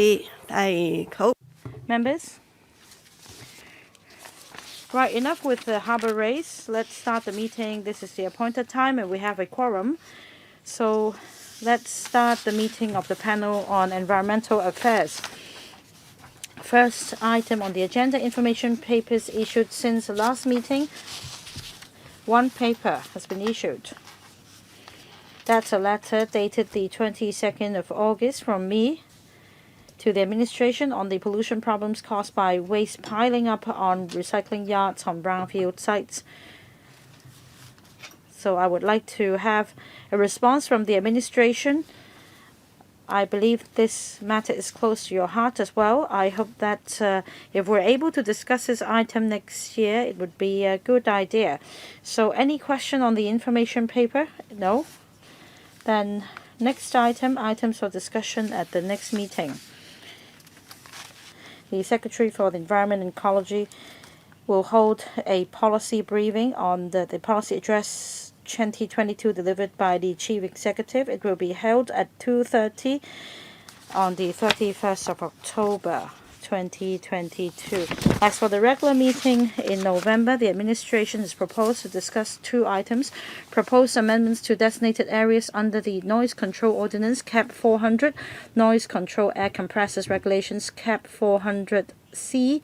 I hope. Members, right, enough with the harbor race. Let's start the meeting. This is the appointed time and we have a quorum. So let's start the meeting of the panel on environmental affairs. First item on the agenda, information papers issued since the last meeting. One paper has been issued. That's a letter dated the 22nd of August from me to the administration on the pollution problems caused by waste piling up on recycling yards on brownfield sites. So I would like to have a response from the administration. I believe this matter is close to your heart as well. I hope that if we're able to discuss this item next year, it would be a good idea. So any question on the information paper? No? Then next item, items for discussion at the next meeting. The Secretary for the Environment and Ecology will hold a policy briefing on the policy address 2022 delivered by the Chief Executive. It will be held at 2:30 on the 31st of October 2022. As for the regular meeting in November, the administration is proposed to discuss two items: proposed amendments to designated areas under the Noise Control Ordinance CAP 400, Noise Control Air Compressors Regulations CAP 400C,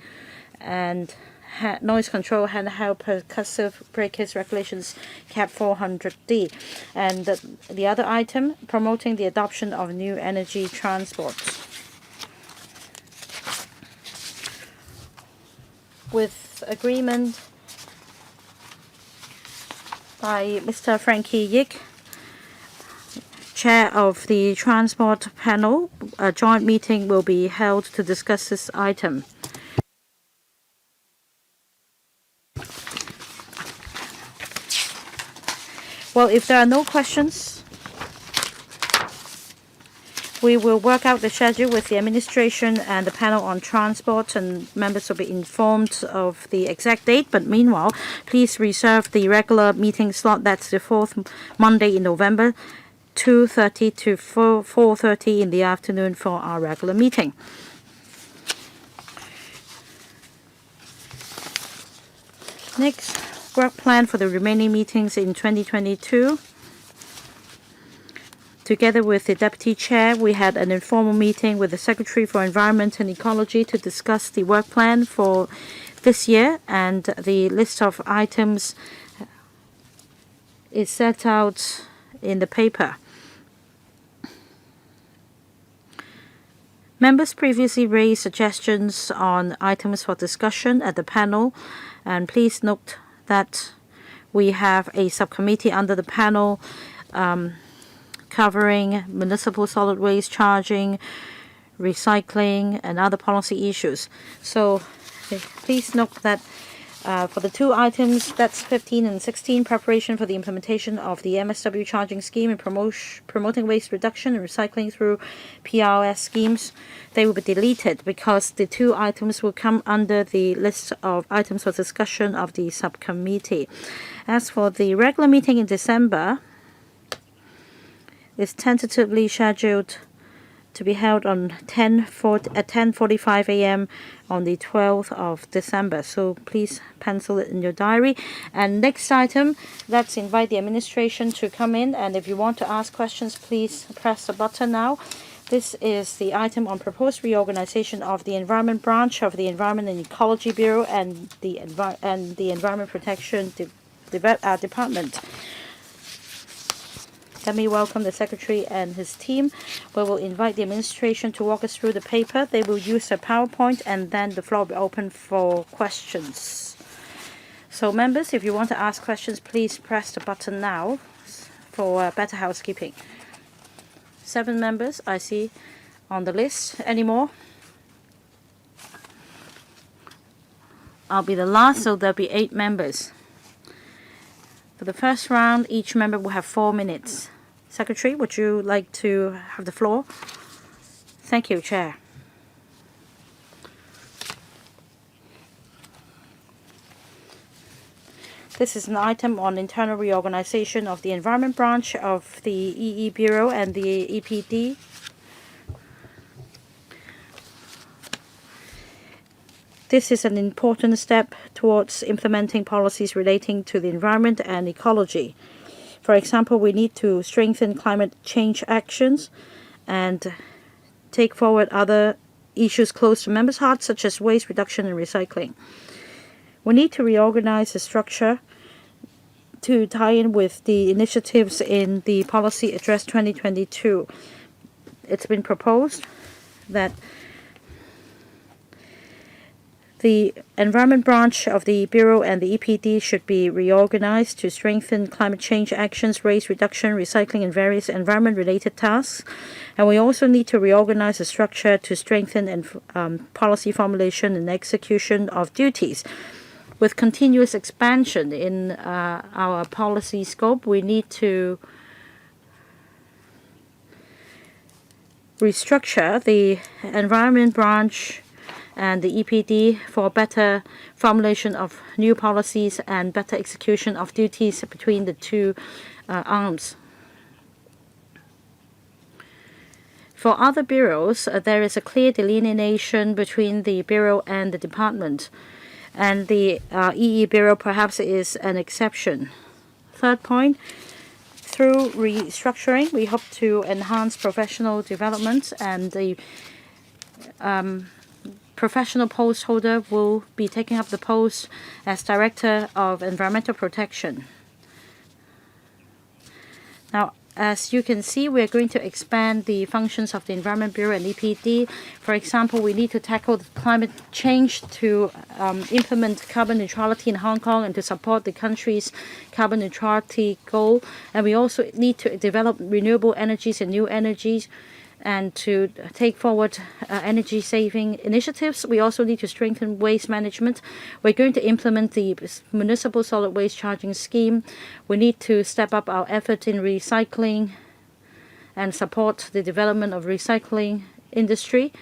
and Noise Control Handheld Percussive Breakers Regulations CAP 400D. And the other item, promoting the adoption of new energy transport. With agreement by Mr. Frankie Yik, Chair of the Transport Panel, a joint meeting will be held to discuss this item. Well, if there are no questions, we will work out the schedule with the administration and the panel on transport, and members will be informed of the exact date. But meanwhile, please reserve the regular meeting slot. That's the fourth Monday in November, 2:30 to 4:30 in the afternoon for our regular meeting. Next, work plan for the remaining meetings in 2022. Together with the Deputy Chair, we had an informal meeting with the Secretary for Environment and Ecology to discuss the work plan for this year, and the list of items is set out in the paper. Members previously raised suggestions on items for discussion at the panel, and please note that we have a subcommittee under the panel covering municipal solid waste charging, recycling, and other policy issues. So please note that for the two items, that's 15 and 16, preparation for the implementation of the MSW charging scheme and promoting waste reduction and recycling through PRS schemes, they will be deleted because the two items will come under the list of items for discussion of the subcommittee. As for the regular meeting in December, it's tentatively scheduled to be held on at 10:45 a.m. on the 12th of December. So please pencil it in your diary. And next item, let's invite the administration to come in. And if you want to ask questions, please press the button now. This is the item on proposed reorganization of the Environment Branch of the Environment and Ecology Bureau and the Environment Protection Department. Let me welcome the Secretary and his team. We will invite the administration to walk us through the paper. They will use a PowerPoint, and then the floor will be open for questions. So members, if you want to ask questions, please press the button now for better housekeeping. 7 members I see on the list. Any more? I'll be the last, so there'll be 8 members. For the first round, each member will have 4 minutes. Secretary, would you like to have the floor? Thank you, Chair. This is an item on internal reorganization of the Environment Branch of the EE Bureau and the EPD. This is an important step towards implementing policies relating to the environment and ecology. For example, we need to strengthen climate change actions and take forward other issues close to members' hearts, such as waste reduction and recycling. We need to reorganize the structure to tie in with the initiatives in the Policy Address 2022. It's been proposed that the Environment Branch of the Bureau and the EPD should be reorganized to strengthen climate change actions, waste reduction, recycling, and various environment-related tasks. And we also need to reorganize the structure to strengthen policy formulation and execution of duties. With continuous expansion in our policy scope, we need to restructure the Environment Branch and the EPD for better formulation of new policies and better execution of duties between the two arms. For other bureaus, there is a clear delineation between the bureau and the department, and the EE Bureau perhaps is an exception. Third point, through restructuring, we hope to enhance professional development, and the professional post holder will be taking up the post as Director of Environmental Protection. Now, as you can see, we are going to expand the functions of the Environment Bureau and EPD. For example, we need to tackle climate change to implement carbon neutrality in Hong Kong and to support the country's carbon neutrality goal. And we also need to develop renewable energies and new energies and to take forward energy-saving initiatives. We also need to strengthen waste management. We're going to implement the municipal solid waste charging scheme. We need to step up our effort in recycling and support the development of recycling industry.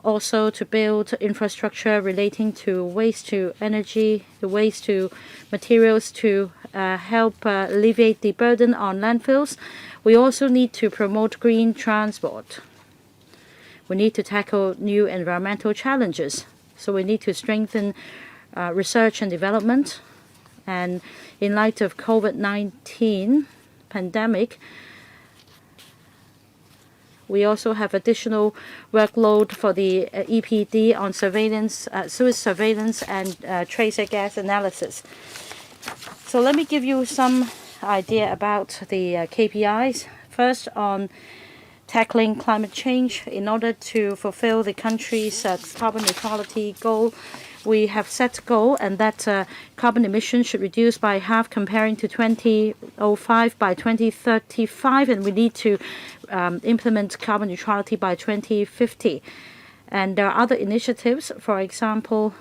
Also to build infrastructure relating to waste to energy, the waste to materials to help alleviate the burden on landfills. We also need to promote green transport. We need to tackle new environmental challenges. So we need to strengthen research and development. And in light of COVID-19 pandemic, we also have additional workload for the EPD on surveillance, sewage surveillance, and tracer gas analysis. So let me give you some idea about the KPIs. First, on tackling climate change. In order to fulfill the country's carbon neutrality goal, we have set a goal, and that carbon emissions should reduce by half comparing to 2005 by 2035, and we need to implement carbon neutrality by 2050. And there are other initiatives. For example,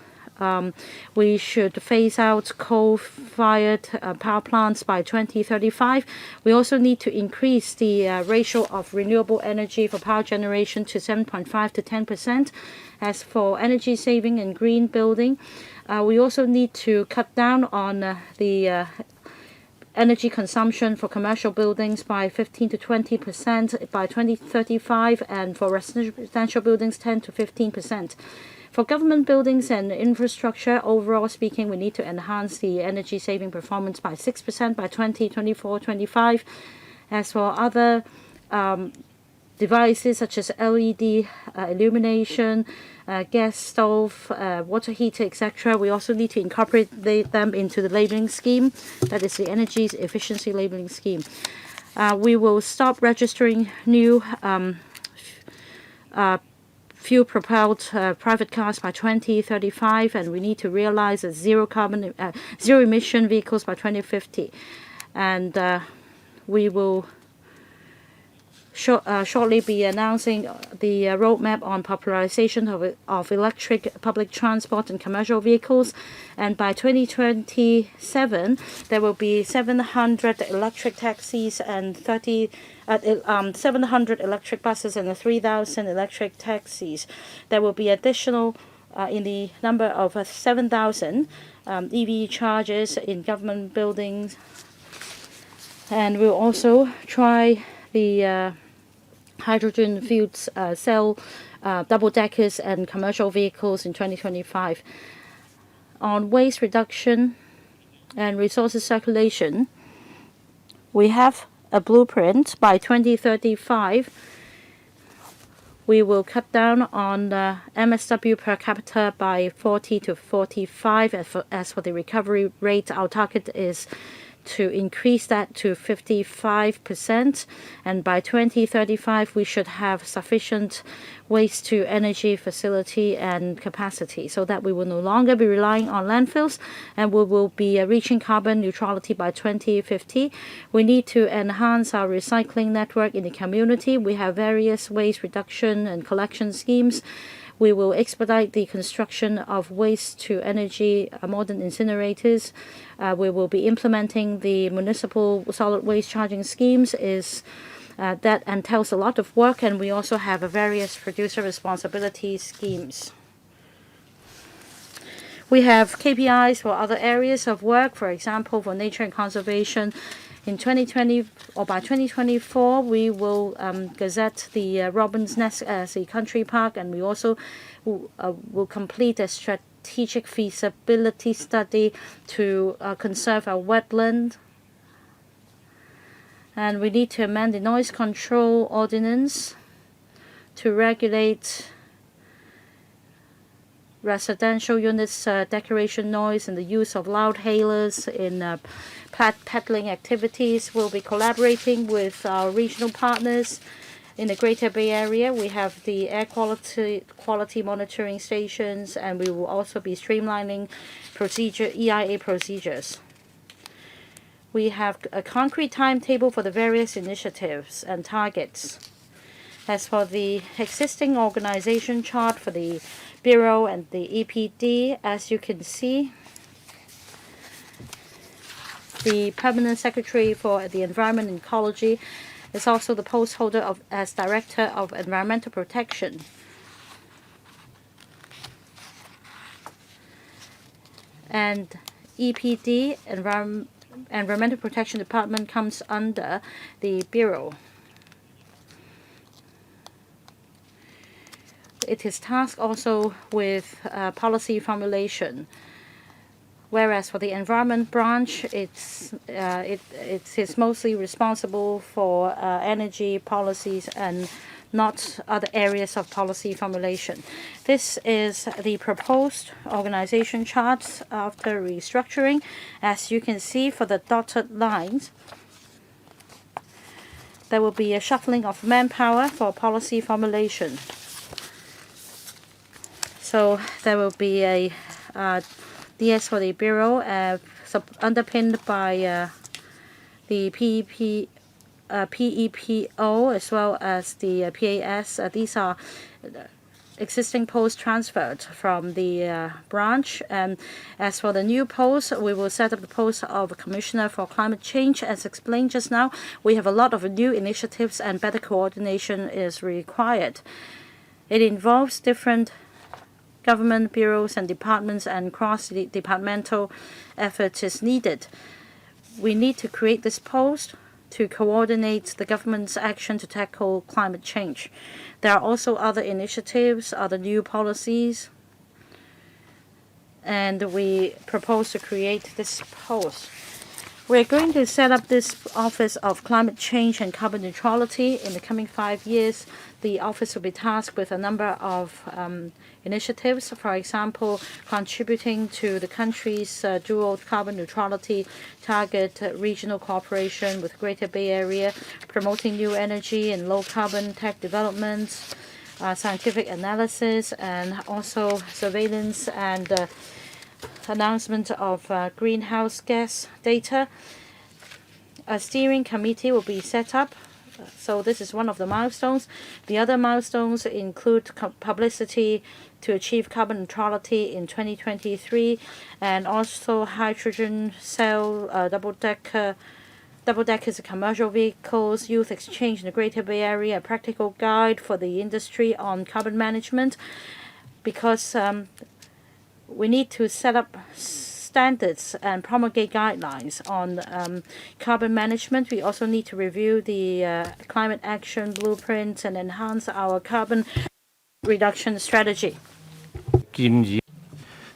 we should phase out coal-fired power plants by 2035. We also need to increase the ratio of renewable energy for power generation to 7.5 to 10%. As for energy saving and green building, we also need to cut down on the energy consumption for commercial buildings by 15 to 20% by 2035, and for residential buildings 10 to 15%. For government buildings and infrastructure, overall speaking, we need to enhance the energy saving performance by 6% by 2024-25. As for other devices such as LED illumination, gas stove, water heater, etc., we also need to incorporate them into the labeling scheme, that is the energy efficiency labeling scheme. We will stop registering new fuel-propelled private cars by 2035, and we need to realize a zero emission vehicles by 2050. And we will shortly be announcing the roadmap on popularization of electric public transport and commercial vehicles. And by 2027, there will be 700 electric taxis and 700 electric buses and 3,000 electric taxis. There will be additional in the number of 7,000 EV chargers in government buildings. And we'll also try the hydrogen fuel cell double-deckers and commercial vehicles in 2025. On waste reduction and resources circulation, we have a blueprint. By 2035, we will cut down on MSW per capita by 40 to 45. As for the recovery rate, our target is to increase that to 55%, and by 2035 we should have sufficient waste to energy facility and capacity so that we will no longer be relying on landfills, and we will be reaching carbon neutrality by 2050. We need to enhance our recycling network in the community. We have various waste reduction and collection schemes. We will expedite the construction of waste to energy modern incinerators. We will be implementing the municipal solid waste charging schemes. That entails a lot of work, and we also have various producer responsibility schemes. We have KPIs for other areas of work, for example, for nature and conservation. In 2020 or by 2024, we will gazette the Robin's Nest as a country park, and we also will complete a strategic feasibility study to conserve our wetland. And we need to amend the noise control ordinance to regulate residential units decoration noise and the use of loud hailers in peddling activities. We'll be collaborating with our regional partners in the Greater Bay Area. We have the air quality monitoring stations, and we will also be streamlining EIA procedures. We have a concrete timetable for the various initiatives and targets. As for the existing organization chart for the Bureau and the EPD, as you can see, the Permanent Secretary for the Environment and Ecology is also the post holder as Director of Environmental Protection. And EPD, Environmental Protection Department, comes under the Bureau. It is tasked also with policy formulation. Whereas for the environment branch, it is mostly responsible for energy policies and not other areas of policy formulation. This is the proposed organization charts after restructuring. As you can see, for the dotted lines, there will be a shuffling of manpower for policy formulation. So there will be a DS for the Bureau, underpinned by the PEPO as well as the PAS. These are existing posts transferred from the branch. And as for the new post, we will set up the post of Commissioner for Climate Change. As explained just now, we have a lot of new initiatives and better coordination is required. It involves different government bureaus and departments, and cross-departmental efforts is needed. We need to create this post to coordinate the government's action to tackle climate change. There are also other initiatives, other new policies, and we propose to create this post. We're going to set up this Office of Climate Change and Carbon Neutrality. In the coming 5 years, the office will be tasked with a number of initiatives, for example, contributing to the country's dual carbon neutrality target, regional cooperation with Greater Bay Area, promoting new energy and low carbon tech development, scientific analysis, and also surveillance and announcement of greenhouse gas data. A steering committee will be set up. So this is one of the milestones. The other milestones include publicity to achieve carbon neutrality in 2023, and also hydrogen cell double-deckers commercial vehicles, youth exchange in the Greater Bay Area, a practical guide for the industry on carbon management, because we need to set up standards and promulgate guidelines on carbon management. We also need to review the climate action blueprints and enhance our carbon reduction strategy.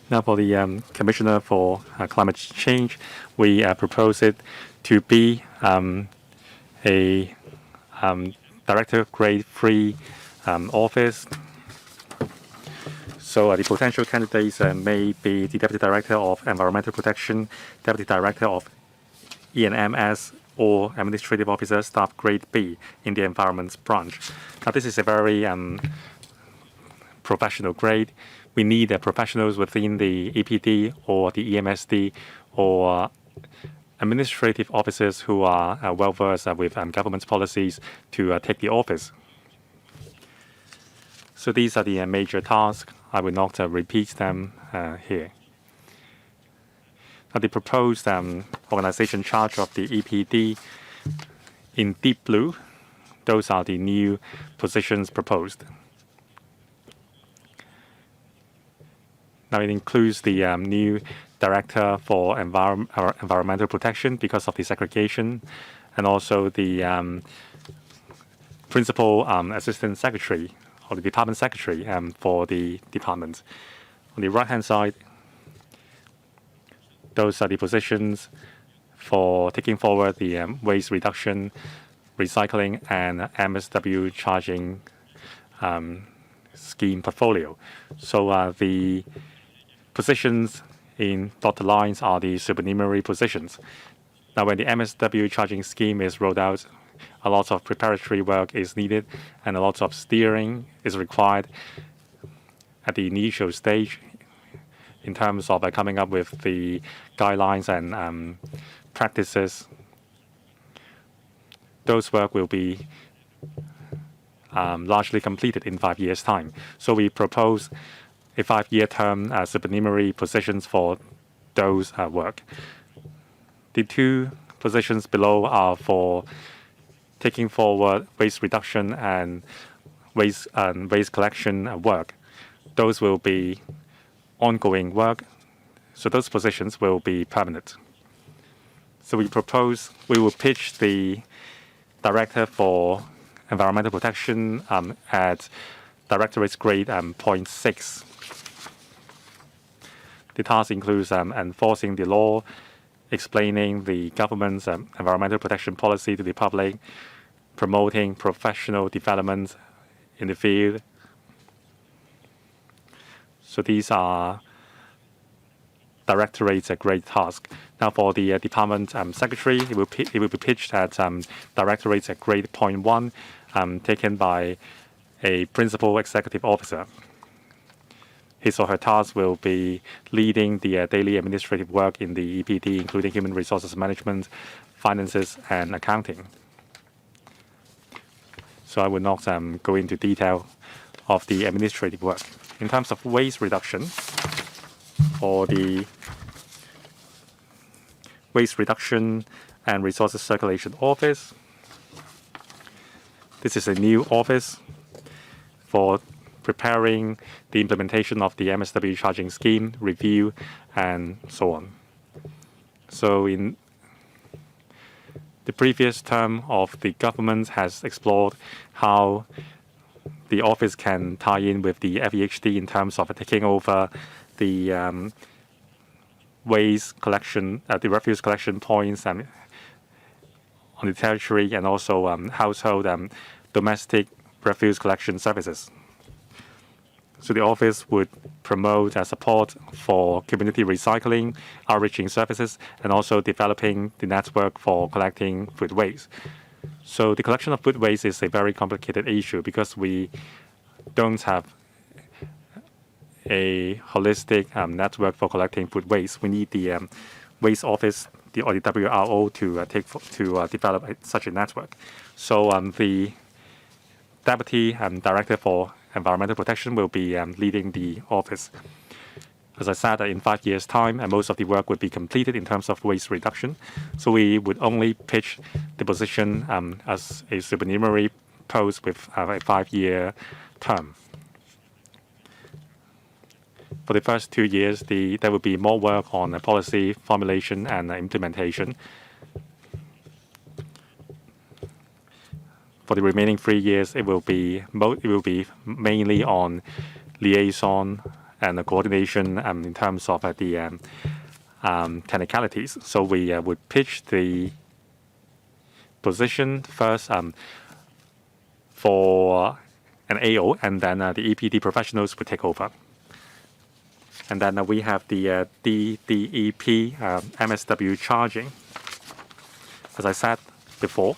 Now, for the Commissioner for Climate Change, we propose it to be a director grade 3 office. So the potential candidates may be the Deputy Director of Environmental Protection, Deputy Director of E&MS, or Administrative Officer, Staff Grade B in the Environment branch. Now, this is a very professional grade. We need professionals within the EPD or the EMSD or administrative officers who are well versed with government policies to take the office. So these are the major tasks. I will not repeat them here. Now, the proposed organization charge of the EPD in deep blue, those are the new positions proposed. Now, it includes the new Director for Environmental Protection because of the segregation, and also the Principal Assistant Secretary or the Department Secretary for the department. On the right-hand side, those are the positions for taking forward the waste reduction, recycling, and MSW charging scheme portfolio. So the positions in dotted lines are the supernumerary positions. Now, when the MSW charging scheme is rolled out, a lot of preparatory work is needed and a lot of steering is required at the initial stage in terms of coming up with the guidelines and practices. Those work will be largely completed in 5 years' time. So we propose a 5-year term supernumerary positions for those work. The two positions below are for taking forward waste reduction and waste collection work. Those will be ongoing work, so those positions will be permanent. So we will pitch the Director for Environmental Protection at Directorate grade 0.6. The task includes enforcing the law, explaining the government's environmental protection policy to the public, promoting professional development in the field. So these are Directorate's grade task. Now, for the Department Secretary, it will be pitched at Directorate's grade 0.1, taken by a Principal Executive Officer. His or her task will be leading the daily administrative work in the EPD, including human resources management, finances, and accounting. So I will not go into detail of the administrative work. In terms of waste reduction, for the Waste Reduction and Resources Circulation Office, this is a new office for preparing the implementation of the MSW charging scheme, review, and so on. So in the previous term of the government has explored how the office can tie in with the FEHD in terms of taking over the waste collection, the refuse collection points on the territory, and also household domestic refuse collection services. So the office would promote support for community recycling, outreaching services, and also developing the network for collecting food waste. So the collection of food waste is a very complicated issue because we don't have a holistic network for collecting food waste. We need the waste office, or the WRO, to develop such a network. So the Deputy Director for Environmental Protection will be leading the office. As I said, in 5 years' time, most of the work would be completed in terms of waste reduction. So we would only pitch the position as a supernumerary post with a 5-year term. For the first 2 years, there will be more work on policy formulation and implementation. For the remaining 3 years, it will be mainly on liaison and coordination in terms of the technicalities. So we would pitch the position first for an AO, and then the EPD professionals would take over. And then we have the DDEP MSW charging. As I said before,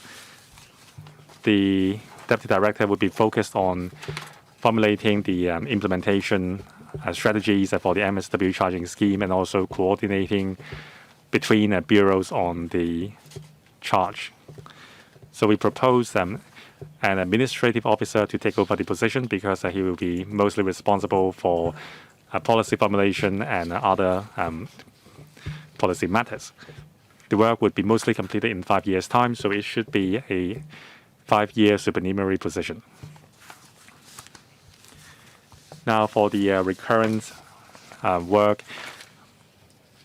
the deputy director would be focused on formulating the implementation strategies for the MSW charging scheme, and also coordinating between bureaus on the charge. So we propose an administrative officer to take over the position, because he will be mostly responsible for policy formulation and other policy matters. The work would be mostly completed in 5 years' time, so it should be a 5-year supernumerary position. Now, for the recurrent work,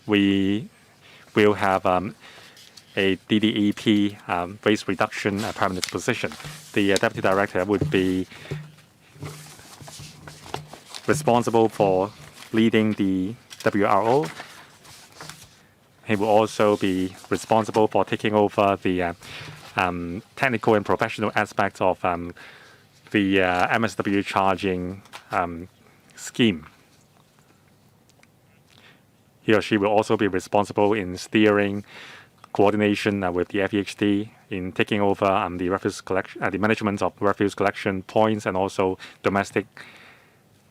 we will have a DDEP waste reduction permanent position. The deputy director would be responsible for leading the WRO. He will also be responsible for taking over the technical and professional aspects of the MSW charging scheme. He or she will also be responsible in steering coordination with the FEHD in taking over the refuse collection, the management of refuse collection points, and also domestic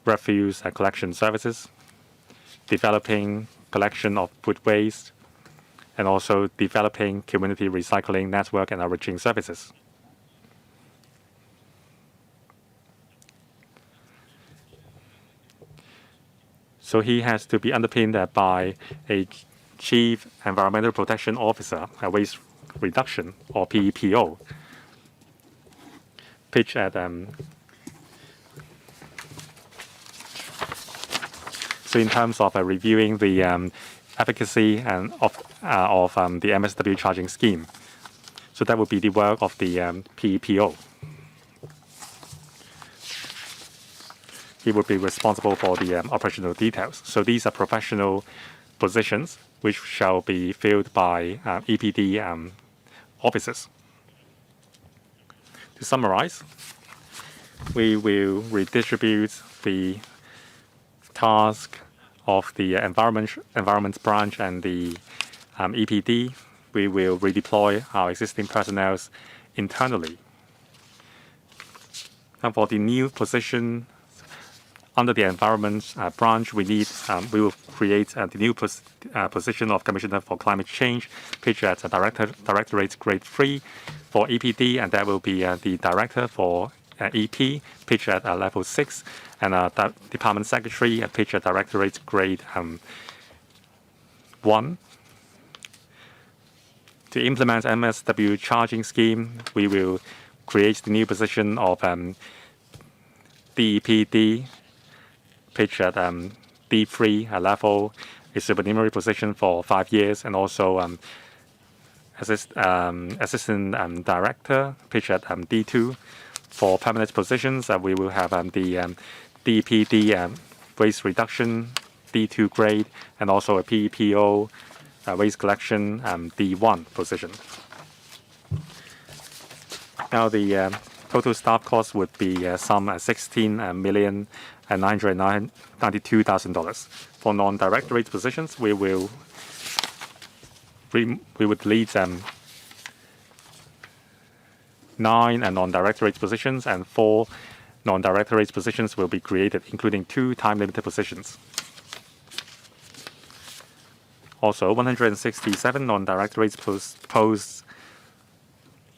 refuse collection services, developing collection of food waste, and also developing community recycling network and enriching services. So he has to be underpinned by a Chief Environmental Protection Officer, a waste reduction, or PEPO, pitched at so in terms of reviewing the efficacy and of the MSW charging scheme. So that would be the work of the PEPO. He would be responsible for the operational details. So these are professional positions which shall be filled by EPD officers. To summarize, we will redistribute the task of the environment branch and the EPD. We will redeploy our existing personnel internally. And for the new position under the environment branch, we will create the new position of Commissioner for Climate Change, pitched at Directorate Grade 3 for EPD, and that will be the Director for EP, pitched at Level 6, and Department Secretary, pitched at Directorate Grade 1. To implement MSW charging scheme, we will create the new position of DEPD, pitched at D3 level, a supernumerary position for 5 years, and also assistant director, pitched at D2. For permanent positions, we will have the DPD waste reduction D2 grade, and also a PEPO waste collection D1 position. Now the total staff cost would be some $16,992,000. For non-directorate positions, we would lead 9 non-directorate positions, and 4 non-directorate positions will be created, including 2 time-limited positions. Also, 167 non-directorate posts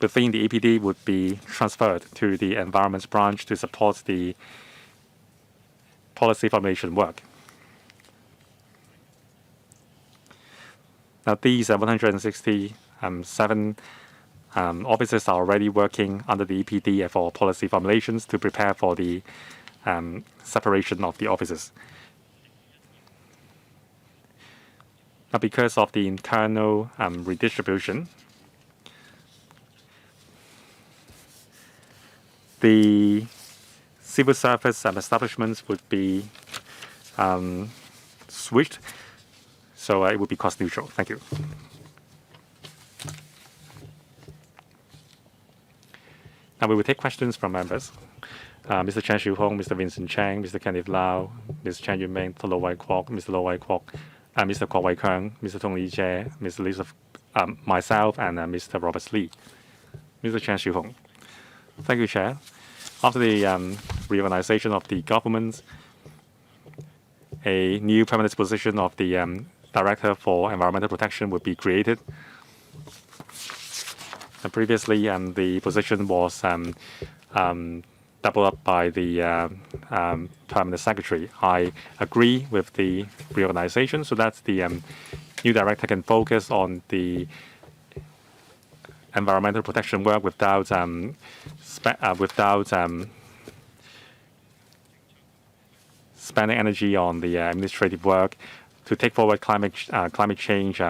within the EPD would be transferred to the environment branch to support the policy formulation work. Now, these 167 officers are already working under the EPD for policy formulations to prepare for the separation of the officers. Now, because of the internal redistribution, the civil service establishments would be switched, so it would be cost neutral. Thank you. Now we will take questions from members. Mr. Chen Xiu-Hong, Mr. Vincent Chang, Mr. Kenneth Lau, Ms. Chen Yunming, Mr. Lo Wai Kwok, Mr. Lo Wai Kwok, Mr. Kwok Wai Keung, Mr. Tong Li Jie, Ms. Elizabeth, myself, and Mr. Robert Lee. Mr. Chen Xiu-Hong. Thank you, Chair. After the reorganization of the government, a new permanent position of the Director for Environmental Protection would be created. And previously, the position was doubled up by the Permanent Secretary. I agree with the reorganization so that the new director can focus on the environmental protection work without spending energy on the administrative work to take forward climate change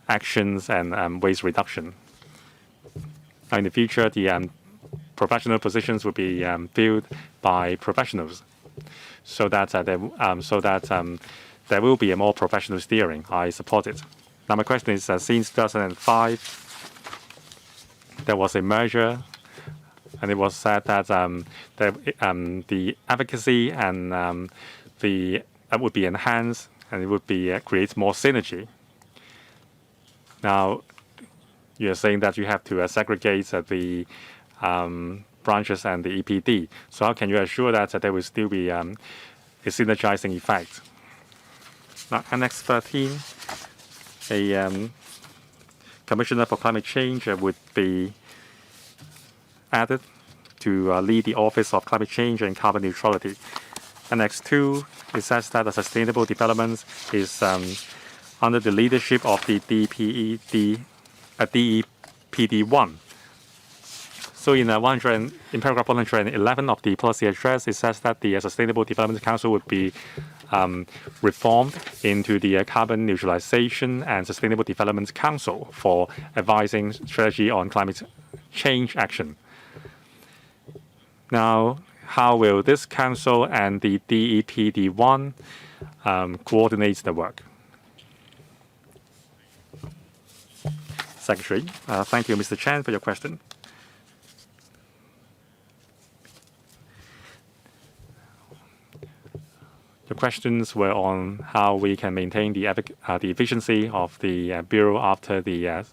actions and waste reduction. In the future, the professional positions will be filled by professionals, so that there will be a more professional steering. I support it. Now, my question is: since 2005, there was a merger, and it was said that the advocacy and would be enhanced, and it would be create more synergy. Now, you are saying that you have to segregate the branches and the EPD. So how can you assure that there will still be a synergizing effect? Now, Annex 13, a Commissioner for Climate Change would be added to lead the Office of Climate Change and Carbon Neutrality. Annex 2, it says that the sustainable development is under the leadership of the DEPD1. So in paragraph 111 of the policy address, it says that the Sustainable Development Council would be reformed into the Carbon Neutralization and Sustainable Development Council for advising strategy on climate change action. Now, how will this council and the DEPD1 coordinate the work? Secretary, thank you, Mr. Chan, for your question. The questions were on how we can maintain the efficiency of the Bureau after the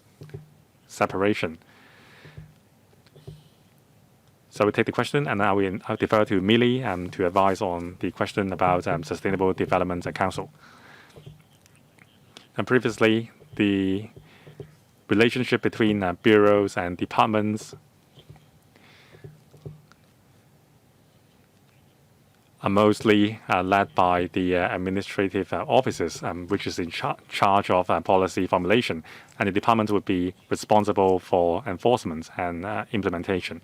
separation. So we take the question, and now I'll defer to Millie to advise on the question about Sustainable Development Council. And previously, the relationship between bureaus and departments are mostly led by the administrative officers, which is in charge of policy formulation, and the department would be responsible for enforcement and implementation.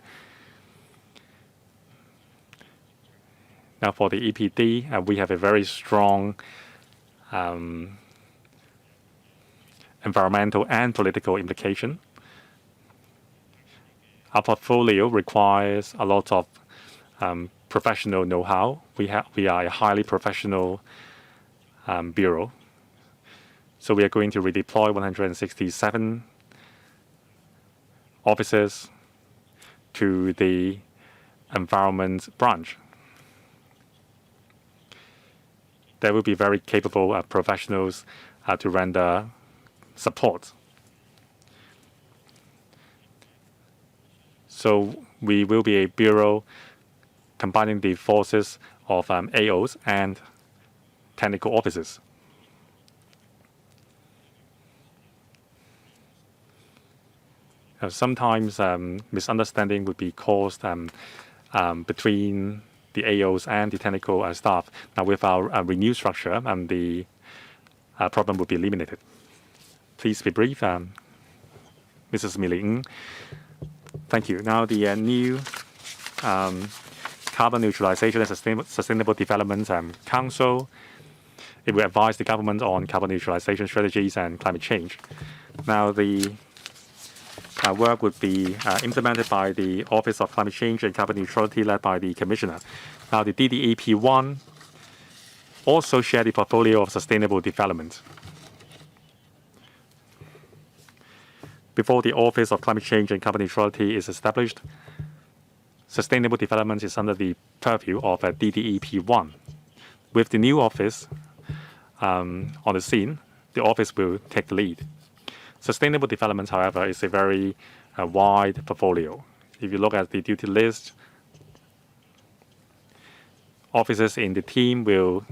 Now, for the EPD, we have a very strong environmental and political implication. Our portfolio requires a lot of professional know-how. We are a highly professional bureau. So we are going to redeploy 167 officers to the environment branch. There will be very capable professionals to render support. So we will be a bureau combining the forces of AOs and technical officers. Sometimes misunderstanding would be caused between the AOs and the technical staff. Now, with our renewed structure, the problem will be eliminated. Please be brief. Mrs. Millie Ng. Thank you. Now, the new Carbon Neutralization and Sustainable Development Council, it will advise the government on carbon neutralization strategies and climate change. Now, the work would be implemented by the Office of Climate Change and Carbon Neutrality led by the Commissioner. Now, the DDAP1 also share the portfolio of sustainable development. Before the Office of Climate Change and Carbon Neutrality is established, sustainable development is under the purview of DDEP1. With the new office on the scene, the office will take the lead. Sustainable development, however, is a very wide portfolio. If you look at the duty list, officers in the team will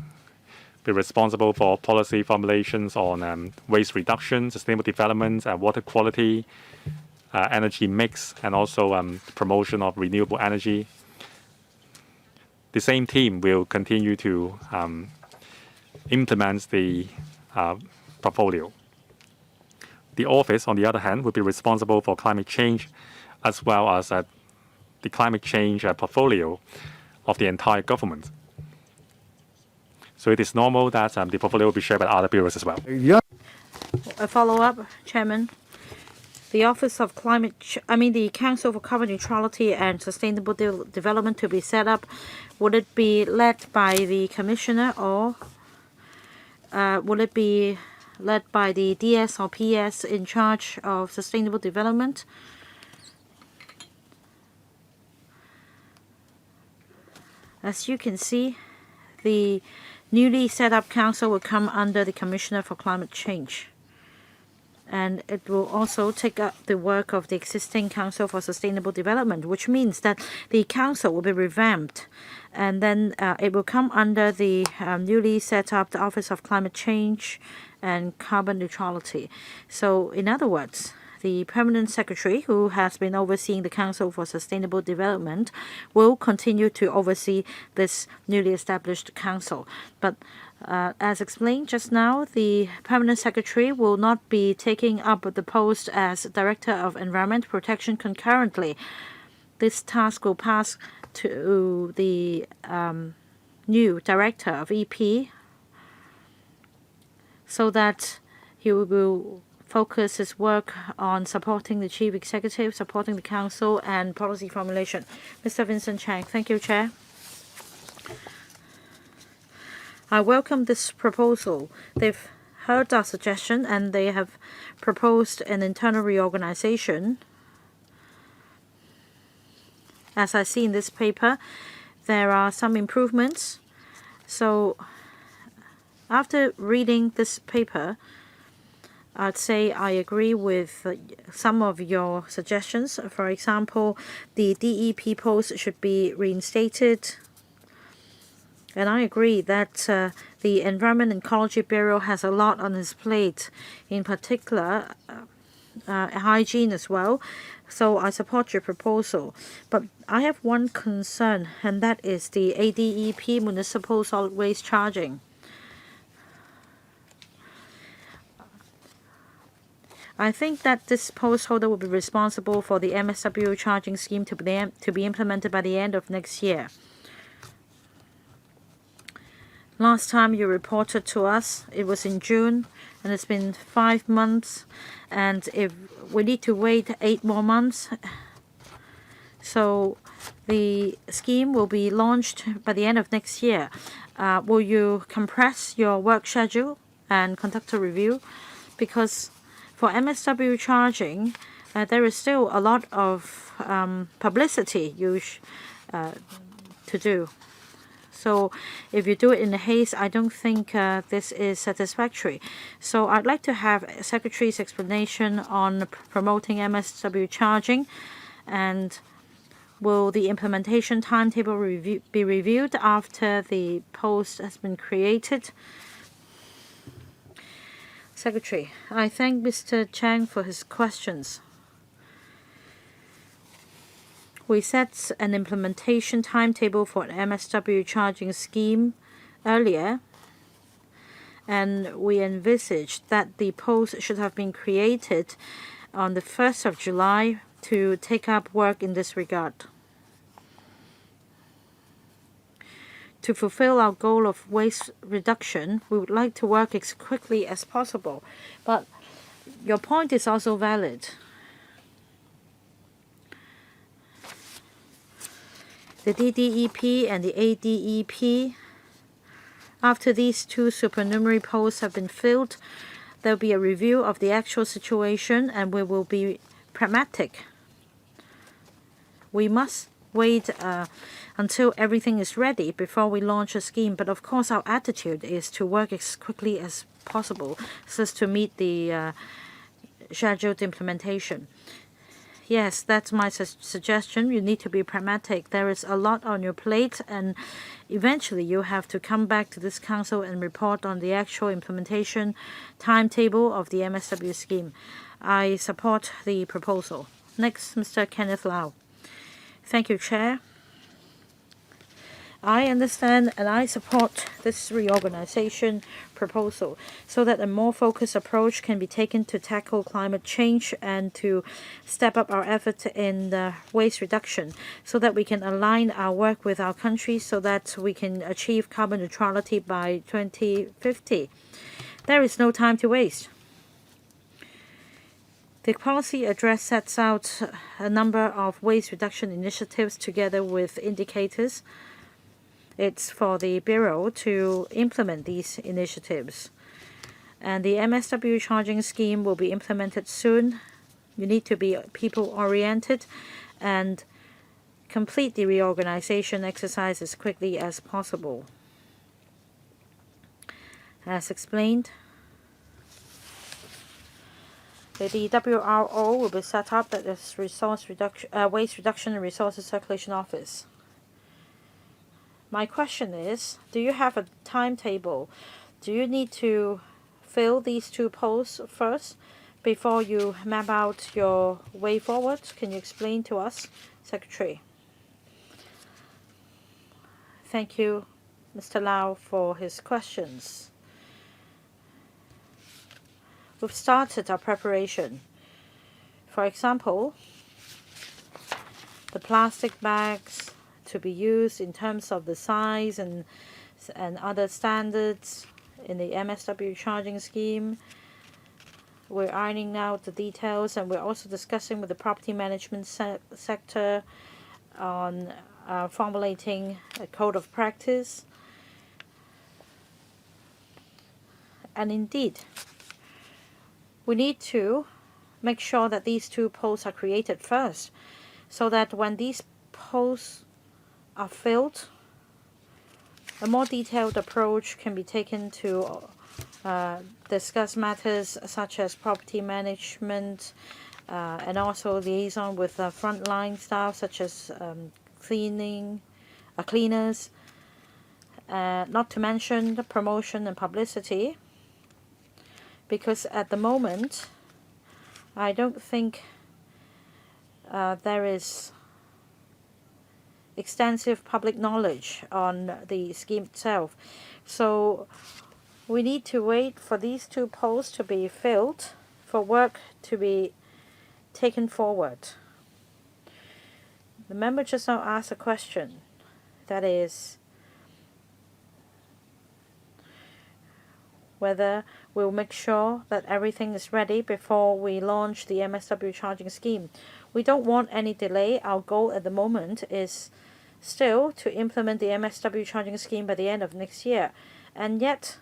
be responsible for policy formulations on waste reduction, sustainable development, water quality, energy mix, and also promotion of renewable energy. The same team will continue to implement the portfolio. The office, on the other hand, will be responsible for climate change as well as the climate change portfolio of the entire government. So it is normal that the portfolio will be shared by other bureaus as well. A follow-up, Chairman. The Office of the Council for Carbon Neutrality and Sustainable Development to be set up, would it be led by the Commissioner or will it be led by the DS or PS in charge of sustainable development? As you can see, the newly set up council will come under the Commissioner for Climate Change. And it will also take up the work of the existing Council for Sustainable Development, which means that the council will be revamped. And then it will come under the newly set up the Office of Climate Change and Carbon Neutrality. So in other words, the permanent secretary, who has been overseeing the Council for Sustainable Development, will continue to oversee this newly established council. But as explained just now, the permanent secretary will not be taking up the post as Director of Environment Protection concurrently. This task will pass to the new Director of EP so that he will focus his work on supporting the Chief Executive, supporting the Council, and policy formulation. Mr. Vincent Chang. Thank you, Chair. I welcome this proposal. They've heard our suggestion and they have proposed an internal reorganization. As I see in this paper, there are some improvements. So after reading this paper, I'd say I agree with some of your suggestions. For example, the DEP post should be reinstated. And I agree that the Environment and Ecology Bureau has a lot on its plate, in particular hygiene as well. So I support your proposal. But I have one concern, and that is the ADEP municipal solid waste charging. I think that this post holder will be responsible for the MSW charging scheme to be implemented by the end of next year. Last time you reported to us, it was in June, and it's been 5 months, and if we need to wait 8 more months, so the scheme will be launched by the end of next year. Will you compress your work schedule and conduct a review? Because for MSW charging, there is still a lot of publicity to do. So if you do it in a haste, I don't think this is satisfactory. So I'd like to have a Secretary's explanation on promoting MSW charging, and will the implementation timetable be reviewed after the post has been created? Secretary, I thank Mr. Chang for his questions. We set an implementation timetable for an MSW charging scheme earlier, and we envisaged that the post should have been created on the 1st of July to take up work in this regard. To fulfill our goal of waste reduction, we would like to work as quickly as possible. But your point is also valid. the DDEP and the ADEP. After these two supernumerary posts have been filled, there will be a review of the actual situation, and we will be pragmatic. We must wait until everything is ready before we launch a scheme. But of course, our attitude is to work as quickly as possible so as to meet the scheduled implementation. Yes, that's my suggestion. You need to be pragmatic. There is a lot on your plate, and eventually you have to come back to this council and report on the actual implementation timetable of the MSW scheme. I support the proposal. Next, Mr. Kenneth Lau. Thank you, Chair. I understand and I support this reorganization proposal so that a more focused approach can be taken to tackle climate change and to step up our efforts in waste reduction so that we can align our work with our country so that we can achieve carbon neutrality by 2050. There is no time to waste. The policy address sets out a number of waste reduction initiatives together with indicators. It's for the Bureau to implement these initiatives. And the MSW charging scheme will be implemented soon. You need to be people-oriented and complete the reorganization exercise as quickly as possible. As explained, the WRO will be set up at the Waste Reduction and Resources Circulation Office. My question is, do you have a timetable? Do you need to fill these two posts first before you map out your way forward? Can you explain to us, Secretary? Thank you, Mr. Lau, for his questions. We've started our preparation. For example, the plastic bags to be used in terms of the size and other standards in the MSW charging scheme. We're ironing out the details, and we're also discussing with the property management sector on formulating a code of practice. And indeed, we need to make sure that these two posts are created first, so that when these posts are filled, a more detailed approach can be taken to discuss matters such as property management and also liaison with frontline staff such as cleaners, not to mention the promotion and publicity, because at the moment I don't think there is extensive public knowledge on the scheme itself. So we need to wait for these two posts to be filled for work to be taken forward. The member just now asked a question, that is whether we'll make sure that everything is ready before we launch the MSW charging scheme. We don't want any delay. Our goal at the moment is still to implement the MSW charging scheme by the end of next year. And yet,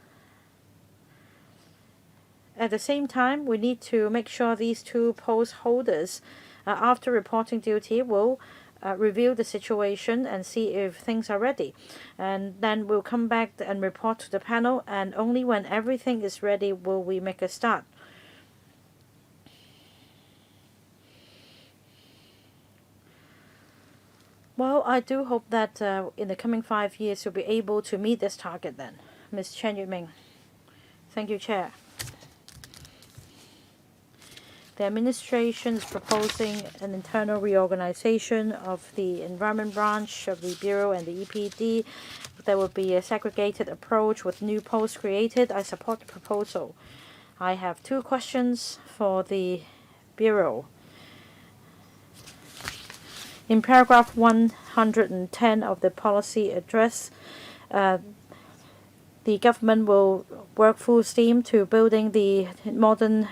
at the same time, we need to make sure these two post holders, after reporting duty, will review the situation and see if things are ready. And then we'll come back and report to the panel, and only when everything is ready will we make a start. Well, I do hope that in the coming 5 years you'll be able to meet this target then. Ms. Chen Yuming. Thank you, Chair. The administration is proposing an internal reorganization of the Environment Branch of the Bureau and the EPD. There will be a segregated approach with new posts created. I support the proposal. I have two questions for the Bureau. In paragraph 110 of the policy address, the government will work full steam to building the modern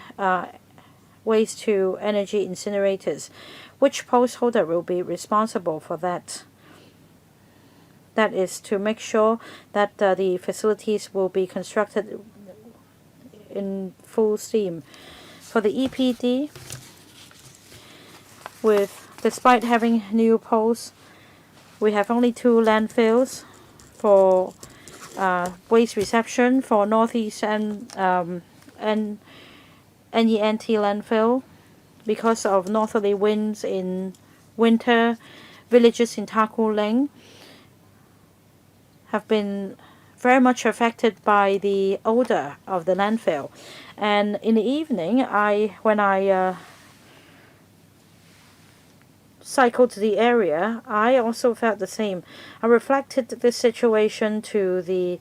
waste-to-energy incinerators. Which post holder will be responsible for that? That is to make sure that the facilities will be constructed in full steam. For the EPD, despite having new poles, we have only 2 landfills for waste reception for Northeast and NENT landfill. Because of northerly winds in winter, villages in Taku Ling have been very much affected by the odor of the landfill. And in the evening, when I cycled to the area, I also felt the same. I reflected this situation to the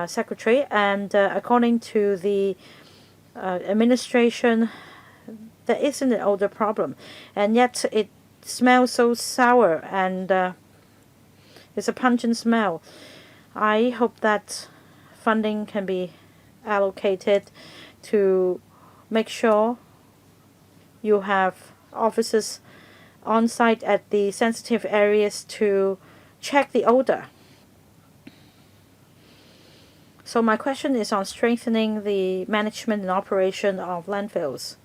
secretary, and according to the administration, there isn't an odor problem, and yet it smells so sour, and it's a pungent smell. I hope that funding can be allocated to make sure you have officers on site at the sensitive areas to check the odor. So my question is on strengthening the management and operation of landfills.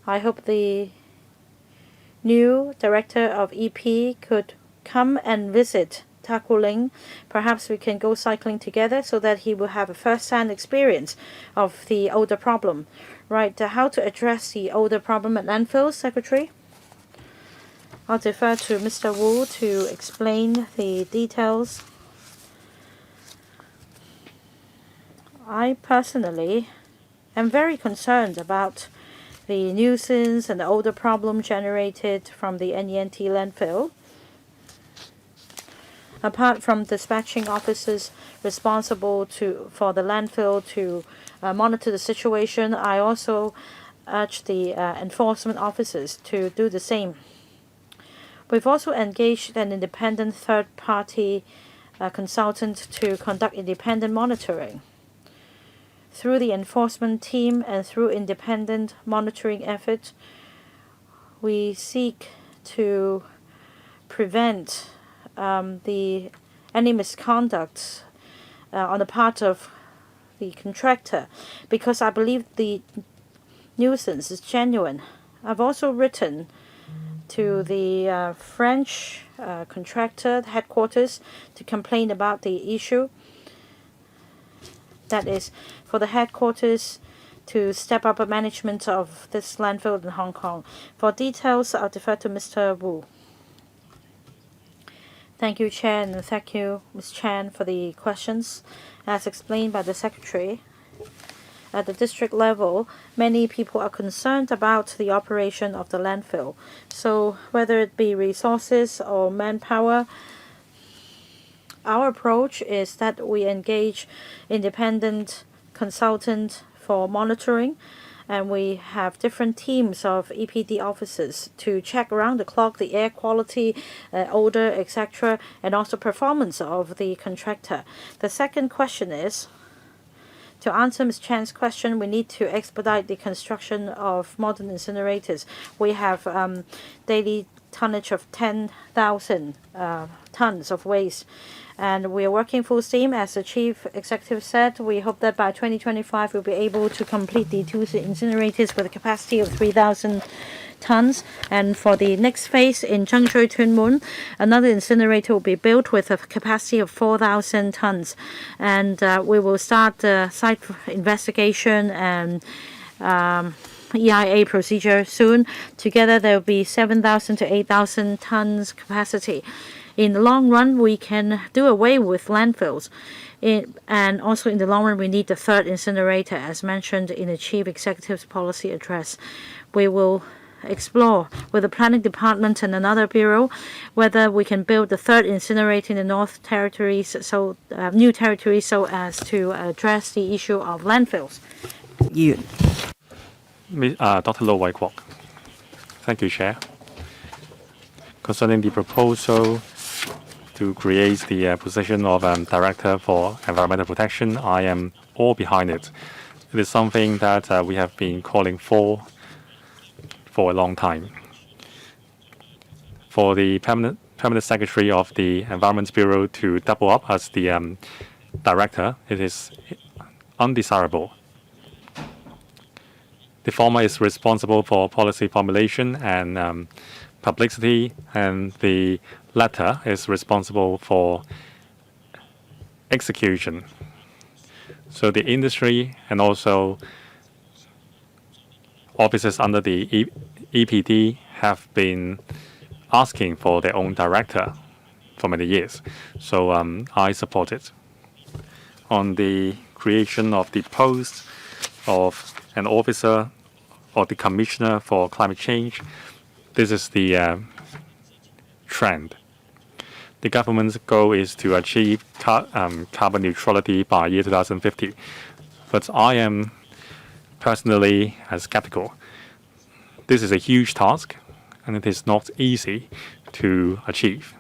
I hope the new director of EP could come and visit Taku Ling. Perhaps we can go cycling together so that he will have a first-hand experience of the odor problem. Right, how to address the odor problem at landfills, Secretary? I'll defer to Mr. Wu to explain the details. I personally am very concerned about the nuisance and the odor problem generated from the NENT landfill. Apart from dispatching officers responsible for the landfill to monitor the situation, I also urge the enforcement officers to do the same. We've also engaged an independent third-party consultant to conduct independent monitoring. Through the enforcement team and through independent monitoring efforts, we seek to prevent any misconduct on the part of the contractor, because I believe the nuisance is genuine. I've also written to the French contractor headquarters to complain about the issue. That is, for the headquarters to step up a management of this landfill in Hong Kong. For details, I'll defer to Mr. Wu. Thank you, Chair, and thank you, Ms. Chan, for the questions. As explained by the Secretary, at the district level, many people are concerned about the operation of the landfill. So whether it be resources or manpower, our approach is that we engage independent consultant for monitoring, and we have different teams of EPD officers to check around the clock the air quality, odor, etc., and also performance of the contractor. The second question is, to answer Ms. Chan's question, we need to expedite the construction of modern incinerators. We have daily tonnage of 10,000 tons of waste. And we are working full steam. As the Chief Executive said, we hope that by 2025 we'll be able to complete the 2 incinerators with a capacity of 3,000 tons. And for the next phase in Zhengshui Tuen Mun, another incinerator will be built with a capacity of 4,000 tons. And we will start the site investigation and EIA procedure soon. Together there will be 7,000 to 8,000 tons capacity. In the long run, we can do away with landfills. And also in the long run, we need the 3rd incinerator, as mentioned in the Chief Executive's policy address. We will explore with the Planning Department and another bureau whether we can build the 3rd incinerator in the North Territories, new territories, so as to address the issue of landfills. Dr. Lo Wai Kwok. Thank you, Chair. Concerning the proposal to create the position of Director for Environmental Protection, I am all behind it. It is something that we have been calling for a long time. For the permanent permanent secretary of the Environment Bureau to double up as the director, it is undesirable. The former is responsible for policy formulation and publicity, and the latter is responsible for execution. So the industry and also officers under the EPD have been asking for their own director for many years. So I support it. On the creation of the post of an officer or the commissioner for climate change, this is the trend. The government's goal is to achieve carbon neutrality by year 2050. But I am personally skeptical. This is a huge task, and it is not easy to achieve.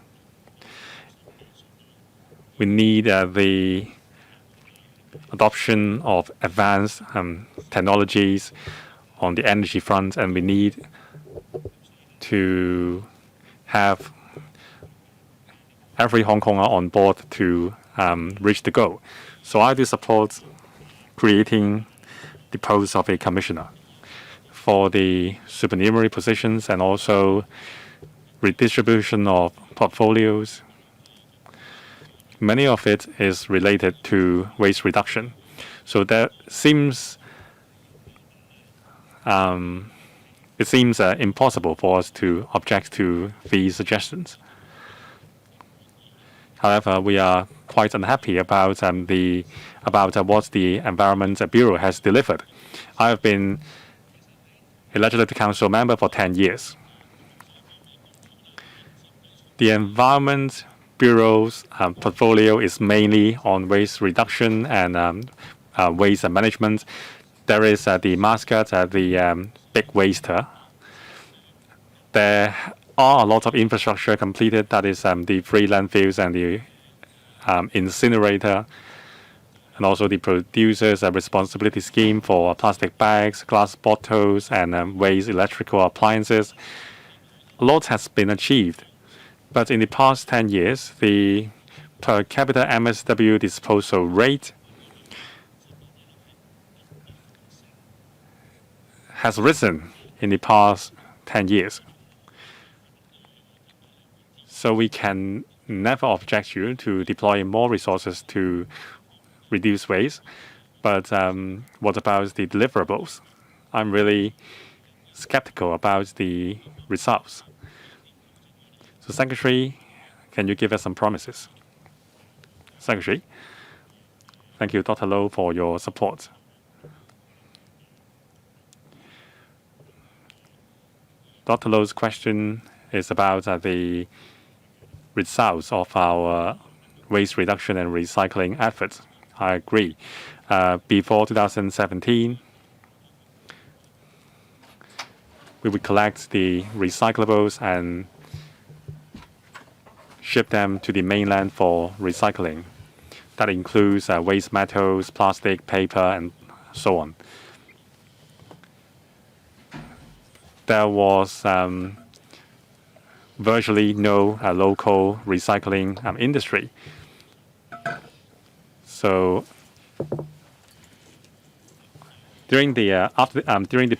We need the adoption of advanced technologies on the energy front, and we need to have every Hong Konger on board to reach the goal. So I do support creating the post of a commissioner for the supernumerary positions and also redistribution of portfolios. Many of it is related to waste reduction. So that seems impossible for us to object to these suggestions. However, we are quite unhappy about what the Environment Bureau has delivered. I have been a Legislative Council member for 10 years. The Environment Bureau's portfolio is mainly on waste reduction and waste management. There is the mascot, the big waster. There are a lot of infrastructure completed. That is the free landfills and the incinerator, and also the producer's responsibility scheme for plastic bags, glass bottles, and waste electrical appliances. A lot has been achieved, but in the past 10 years, the per capita MSW disposal rate has risen in the past 10 years. So we can never object you to deploying more resources to reduce waste. But what about the deliverables? I'm really skeptical about the results. So, Secretary, can you give us some promises? Secretary, thank you, Dr. Low, for your support. Dr. Low's question is about the results of our waste reduction and recycling efforts. I agree. Before 2017, we would collect the recyclables and ship them to the mainland for recycling. That includes waste metals, plastic, paper, and so on. There was virtually no local recycling industry. So during the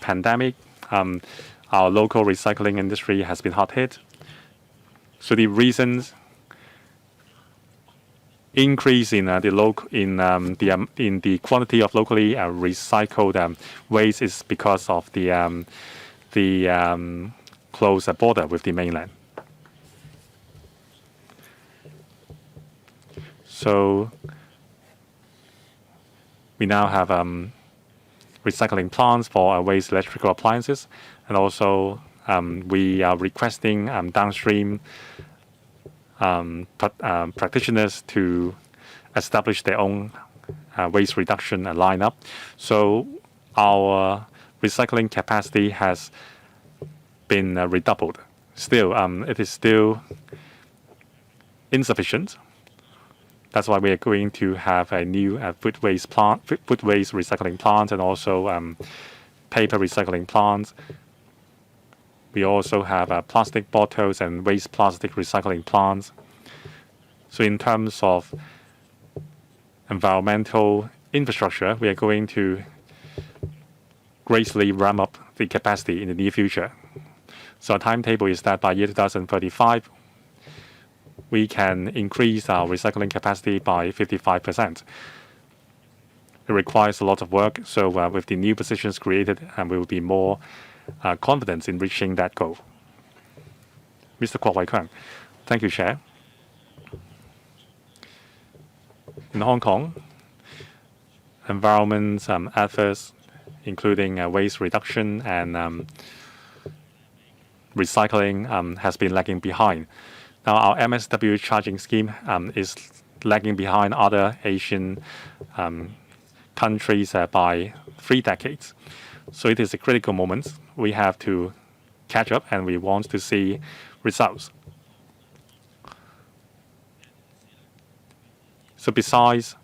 pandemic, our local recycling industry has been hard hit. So the reasons increase in the quantity of locally recycled waste is because of the close border with the mainland. So we now have recycling plants for waste electrical appliances, and also we are requesting downstream practitioners to establish their own waste reduction lineup. So our recycling capacity has been redoubled. Still, it is still insufficient. That's why we are going to have a new food waste recycling plant, and also paper recycling plants. We also have plastic bottles and waste plastic recycling plants. So in terms of environmental infrastructure, we are going to greatly ramp up the capacity in the near future. So our timetable is that by year 2035, we can increase our recycling capacity by 55%. It requires a lot of work, so with the new positions created, we will be more confident in reaching that goal. Mr. QUAT, thank you, Chair. In Hong Kong, environment efforts, including waste reduction and recycling, has been lagging behind. Now, our MSW charging scheme is lagging behind other Asian countries by 3 decades. So it is a critical moment. We have to catch up, and we want to see results. So besides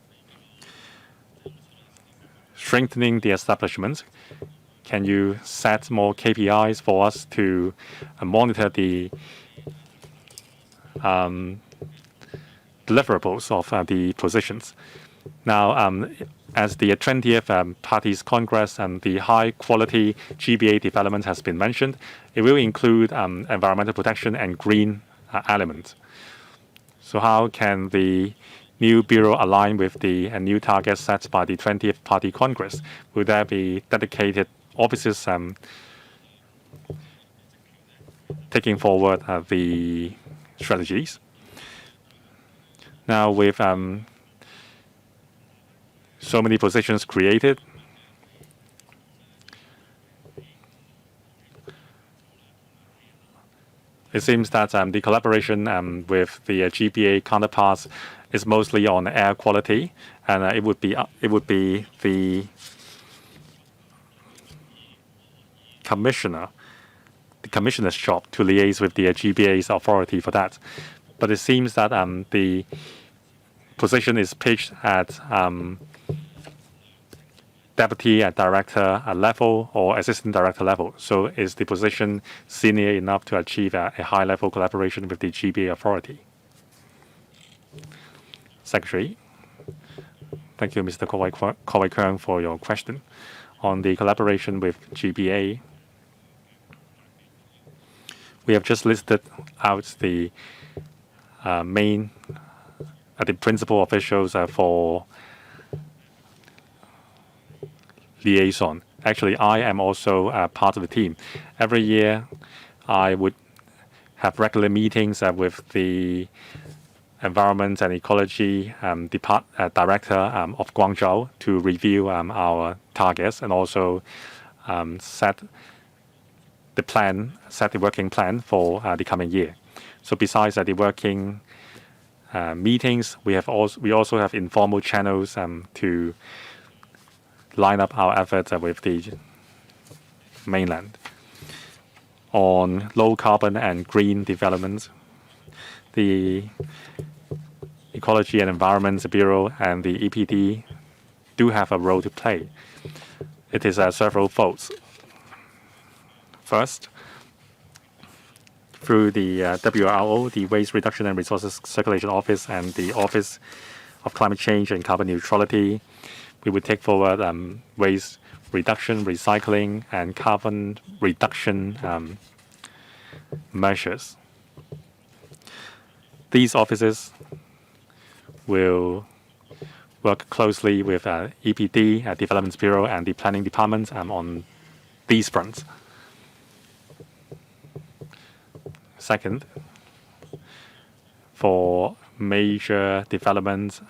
strengthening the establishment, can you set more KPIs for us to monitor the deliverables of the positions? Now, as the 20th Parties Congress and the high-quality GBA development has been mentioned, it will include environmental protection and green elements. So how can the new bureau align with the new targets set by the 20th Party Congress? Will there be dedicated offices taking forward the strategies? Now, with so many positions created, it seems that the collaboration with the GBA counterparts is mostly on air quality, and it would be the commissioner's job to liaise with the GBA's authority for that. But it seems that the position is pitched at deputy director level or assistant director level. So is the position senior enough to achieve a high-level collaboration with the GBA authority? Secretary. Thank you, Mr. QUAT, for your question. On the collaboration with GBA, we have just listed out the the principal officials for liaison. Actually, I am also part of the team. Every year, I would have regular meetings with the Environment and Ecology Director of Guangzhou to review our targets and also set the working plan for the coming year. So besides the working meetings, we also have informal channels to line up our efforts with the mainland. On low carbon and green development, the Ecology and Environment Bureau and the EPD do have a role to play. It is several folds. First, through the WRO, the Waste Reduction and Resources Circulation Office, and the Office of Climate Change and Carbon Neutrality, we would take forward waste reduction, recycling, and carbon reduction measures. These offices will work closely with EPD, Development Bureau, and the Planning Department on these fronts. Second, for major developments,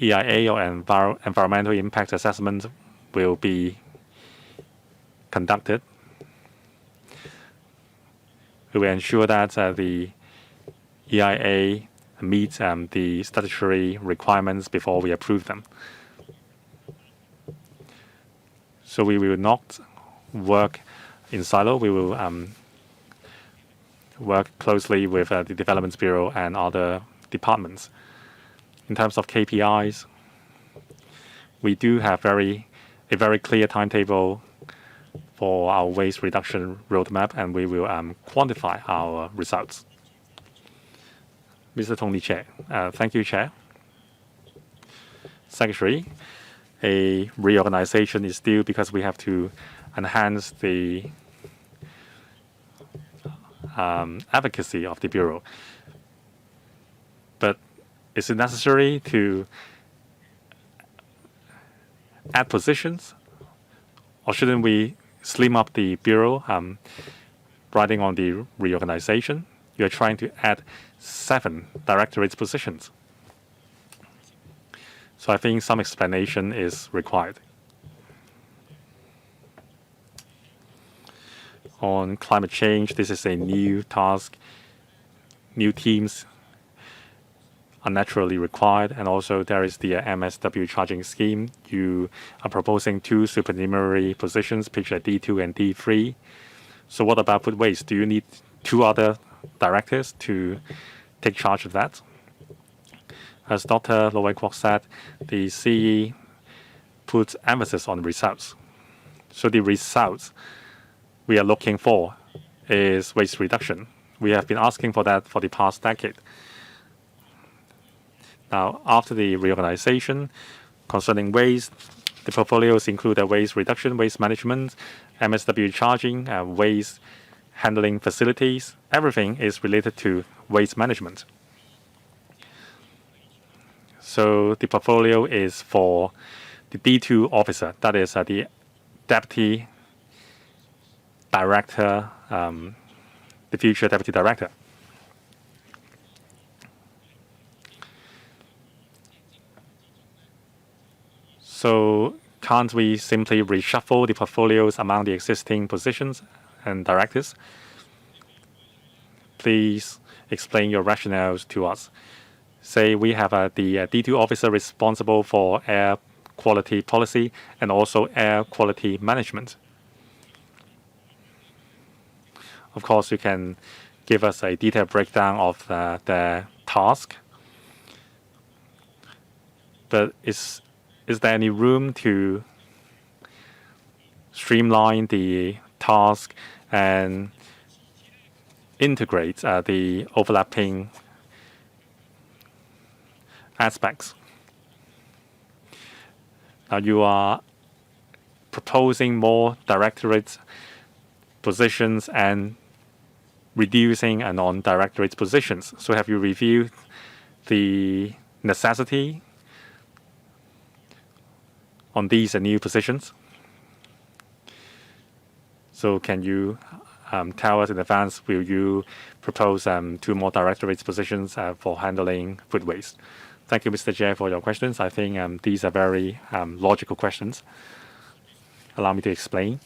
EIA or environmental impact assessment will be conducted. We will ensure that the EIA meets the statutory requirements before we approve them. So we will not work in silo. We will work closely with the Development Bureau and other departments. In terms of KPIs, we do have a very clear timetable for our waste reduction roadmap, and we will quantify our results. Mr. Tony Chair. Thank you, Chair. Secretary, a reorganization is due because we have to enhance the advocacy of the Bureau. But is it necessary to add positions, or shouldn't we slim up the Bureau riding on the reorganization? You are trying to add 7 directorate positions. So I think some explanation is required. On climate change, this is a new task. New teams are naturally required, and also there is the MSW charging scheme. You are proposing 2 supernumerary positions, picture D2 and D3. So what about food waste? Do you need 2 other directors to take charge of that? As Dr. Hon Elizabeth QUAT said, the CE puts emphasis on results. So the results we are looking for is waste reduction. We have been asking for that for the past decade. Now, after the reorganization concerning waste, the portfolios include waste reduction, waste management, MSW charging, waste handling facilities. Everything is related to waste management. So the portfolio is for the D2 officer, that is the deputy director, the future deputy director. So can't we simply reshuffle the portfolios among the existing positions and directors? Please explain your rationales to us. Say we have the D2 officer responsible for air quality policy and also air quality management. Of course, you can give us a detailed breakdown of the task. But is there any room to streamline the task and integrate the overlapping aspects? Now you are proposing more directorate positions and reducing non-directorate positions. So have you reviewed the necessity on these new positions? So can you tell us in advance, will you propose 2 more directorate positions for handling food waste? Thank you, Mr. Chair, for your questions. I think these are very logical questions. Allow me to explain.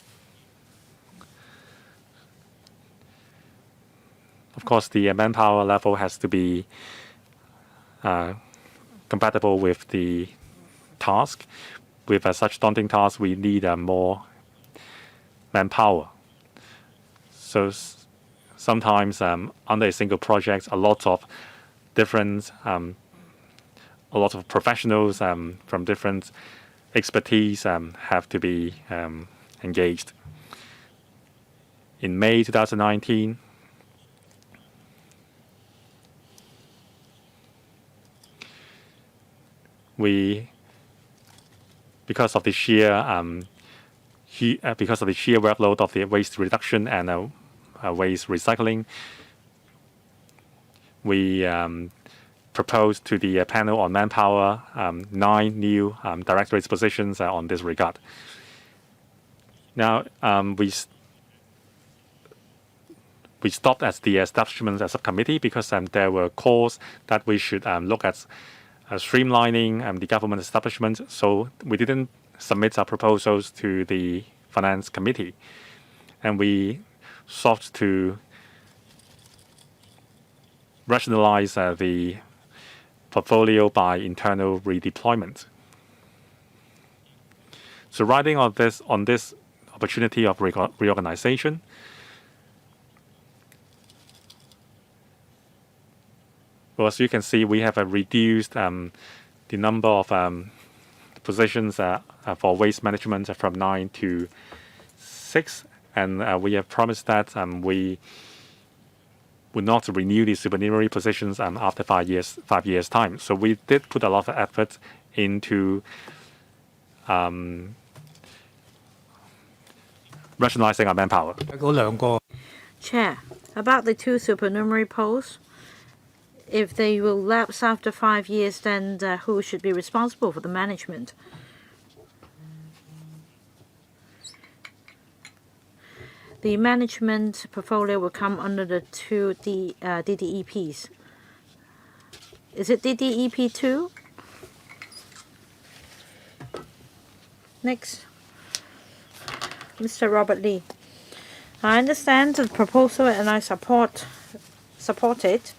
Of course, the manpower level has to be compatible with the task. With such daunting tasks, we need more manpower. So sometimes under a single project, a lot of professionals from different expertise have to be engaged. In May 2019, because of the sheer workload of the waste reduction and waste recycling, we proposed to the panel on manpower 9 new directorate positions on this regard. Now we stopped at the establishment subcommittee because there were calls that we should look at streamlining the government establishment. So we didn't submit our proposals to the Finance Committee, and we sought to rationalize the portfolio by internal redeployment. So riding on this opportunity of reorganization, well, as you can see, we have reduced the number of positions for waste management from 9 to 2026, and we have promised that we would not renew the supernumerary positions after 5 years time. So we did put a lot of effort into rationalizing our manpower. 嗰兩個 Chair, about the 2 supernumerary posts, if they will lapse after 5 years, then who should be responsible for the management? The management portfolio will come under the 2 DDEPs. Is it DDEP 2? Next, Mr. Robert Lee. I understand the proposal and I support it.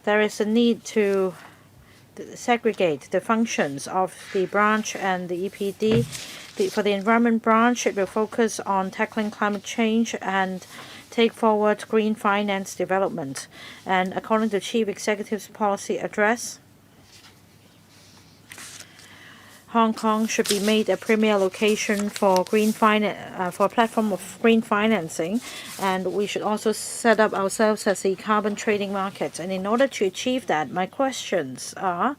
There is a need to segregate the functions of the branch and the EPD. For the environment branch, it will focus on tackling climate change and take forward green finance development. And according to Chief Executive's policy address, Hong Kong should be made a premier location for for a platform of green financing, and we should also set up ourselves as a carbon trading market. And in order to achieve that, my questions are: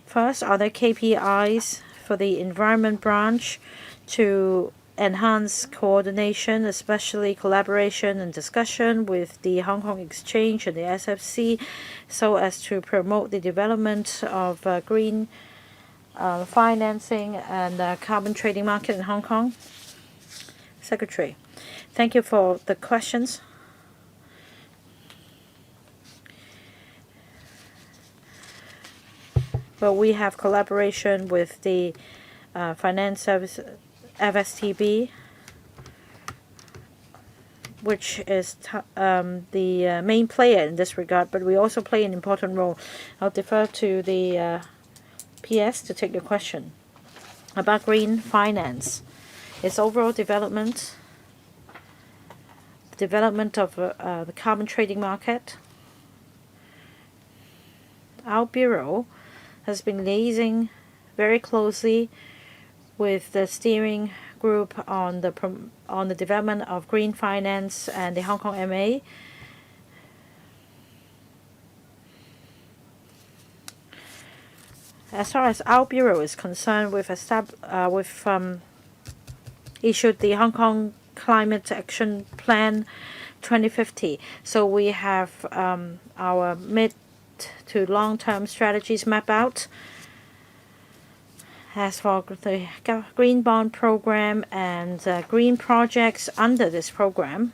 first, are there KPIs for the environment branch to enhance coordination, especially collaboration and discussion with the Hong Kong Exchange and the SFC, so as to promote the development of green financing and carbon trading market in Hong Kong? Secretary, thank you for the questions. Well, we have collaboration with the finance service FSTB, which is the main player in this regard, but we also play an important role. I'll defer to the PS to take your question about green finance. Its overall development of the carbon trading market. Our bureau has been liaising very closely with the steering group on the development of green finance and the Hong Kong MA. As far as our bureau is concerned, we've issued the Hong Kong Climate Action Plan 2050. So we have our mid to long-term strategies mapped out. As for the Green Bond Program and green projects under this program,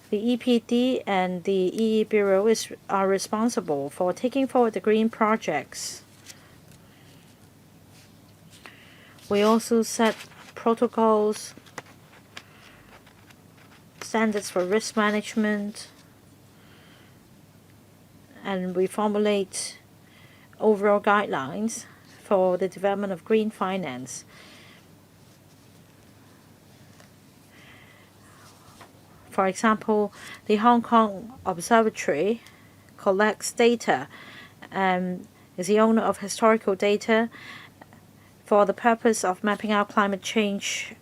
the EPD and the EE Bureau are responsible for taking forward the green projects. We also set protocols, standards for risk management, and we formulate overall guidelines for the development of green finance. For example, the Hong Kong Observatory collects data and is the owner of historical data for the purpose of mapping out climate change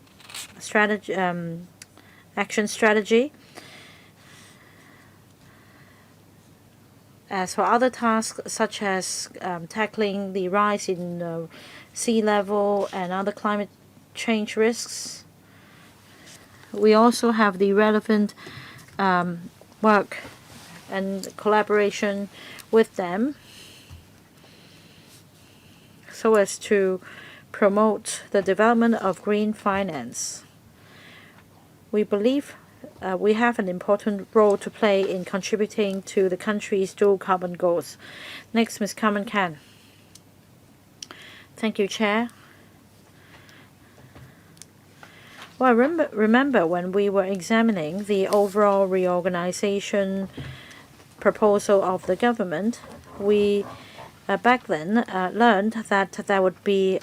strategy, action strategy. As for other tasks such as tackling the rise in sea level and other climate change risks, we also have the relevant work and collaboration with them so as to promote the development of green finance. We believe we have an important role to play in contributing to the country's dual carbon goals. Next, Ms. Carmen Can. Thank you, Chair. Well, I remember when we were examining the overall reorganization proposal of the government, we back then learned that there would be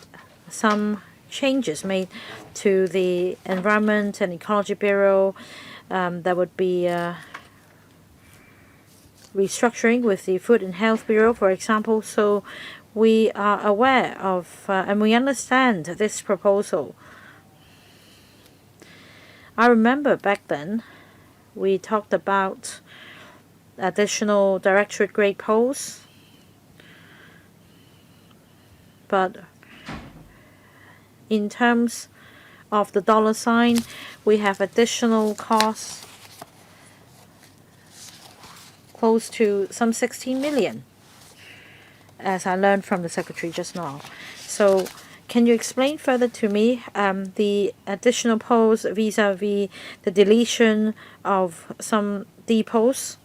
some changes made to the Environment and Ecology Bureau. There would be restructuring with the Food and Health Bureau, for example. So We are aware of and we understand this proposal. I remember back then we talked about additional directorate grade posts, but in terms of the dollar sign, we have additional costs close to some 16 million, as I learned from the secretary just now. So can you explain further to me the additional posts vis-a-vis the deletion of some depots,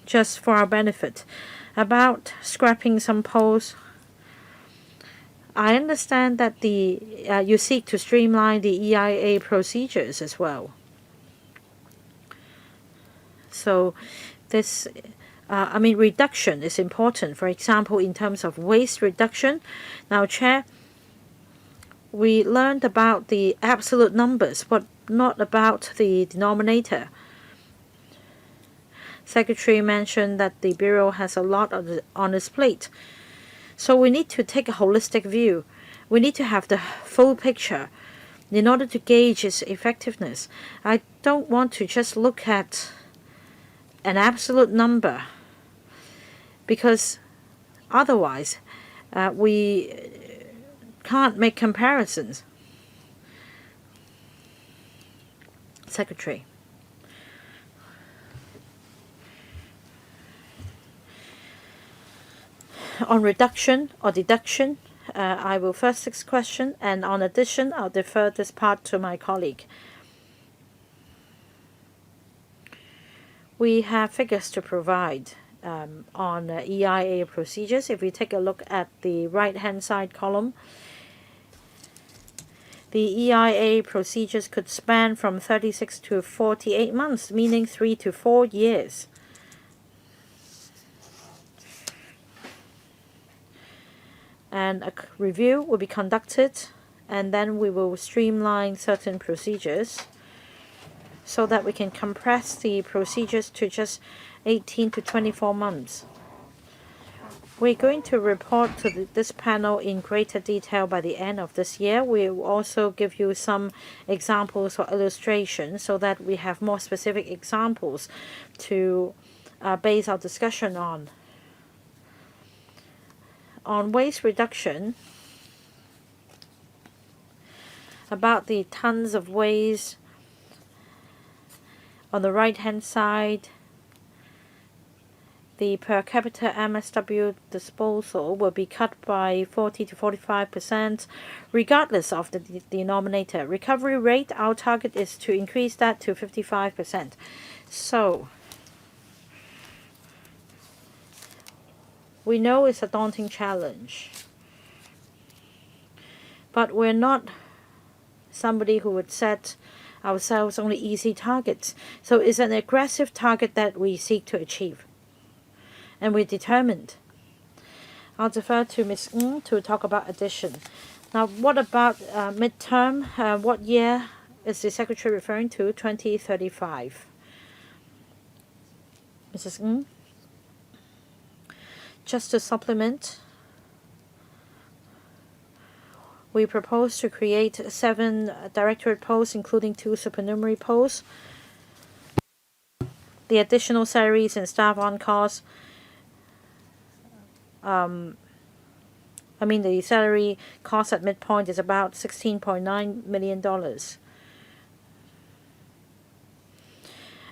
just for our benefit? About scrapping some posts, I understand that you seek to streamline the EIA procedures as well. So this reduction is important. For example, in terms of waste reduction. Now, Chair, we learned about the absolute numbers, but not about the denominator. Secretary mentioned that the Bureau has a lot on its plate. So we need to take a holistic view. We need to have the full picture in order to gauge its effectiveness. I don't want to just look at an absolute number, because otherwise we can't make comparisons. Secretary. On reduction or deduction, I will first ask question, and on addition, I'll defer this part to my colleague. We have figures to provide on EIA procedures. If we take a look at the right-hand side column, the EIA procedures could span from 36 to 48 months, meaning 3 to 4 years. And a review will be conducted, and then we will streamline certain procedures so that we can compress the procedures to just 18 to 24 months. We're going to report to this panel in greater detail by the end of this year. We will also give you some examples or illustrations so that we have more specific examples to base our discussion on. On waste reduction, about the tons of waste on the right-hand side, the per capita MSW disposal will be cut by 40 to 45%, regardless of the denominator. Recovery rate, our target is to increase that to 55%. So we know it's a daunting challenge, but we're not somebody who would set ourselves only easy targets. So it's an aggressive target that we seek to achieve, and we're determined. I'll defer to Ms. Ng to talk about addition. Now, what about midterm? What year is the Secretary referring to? 2035. Mrs. Ng? Just to supplement, we propose to create 7 directorate posts, including 2 supernumerary posts. The additional salaries and staff on costs, the salary cost at midpoint is about $16.9 million.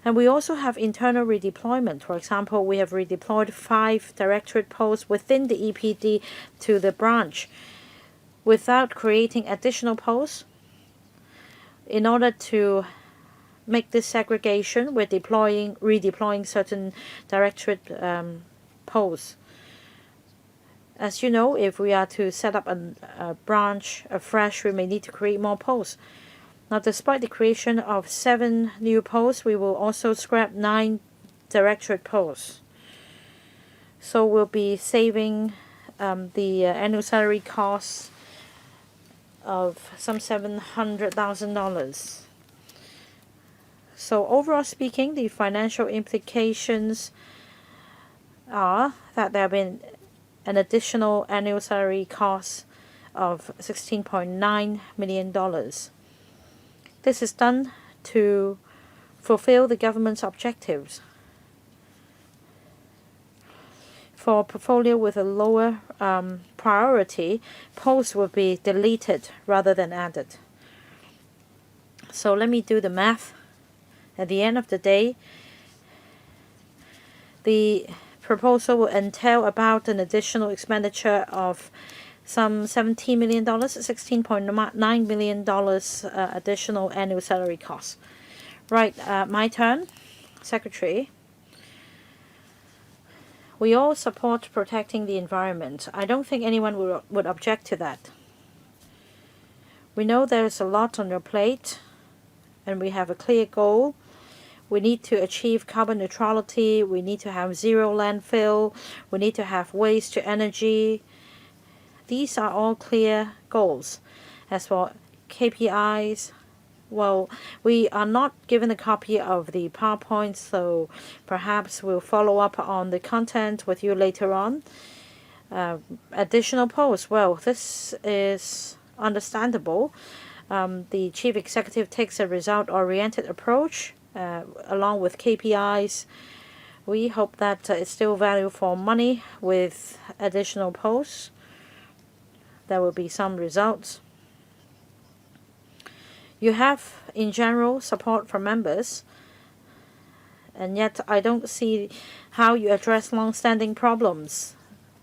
And we also have internal redeployment. For example, we have redeployed 5 directorate posts within the EPD to the branch without creating additional posts. In order to make this segregation, we're redeploying certain directorate posts. As you know, if we are to set up a branch afresh, we may need to create more posts. Now, despite the creation of 7 new posts, we will also scrap 9 directorate posts. So we'll be saving the annual salary costs of some $700,000. So overall speaking, the financial implications are that there have been an additional annual salary cost of $16.9 million. This is done to fulfill the government's objectives. For a portfolio with a lower priority, posts will be deleted rather than added. So let me do the math. At the end of the day, the proposal will entail about an additional expenditure of some $17 million, $16.9 million additional annual salary costs. Right, my turn, Secretary. We all support protecting the environment. I don't think anyone would object to that. We know there's a lot on your plate, and we have a clear goal. We need to achieve carbon neutrality. We need to have zero landfill. We need to have waste to energy. These are all clear goals. As for KPIs, well, we are not given a copy of the PowerPoint, so perhaps we'll follow up on the content with you later on. Additional posts, well, this is understandable. The Chief Executive takes a result-oriented approach along with KPIs. We hope that it's still value for money with additional posts. There will be some results. You have, in general, support from members, and yet I don't see how you address long-standing problems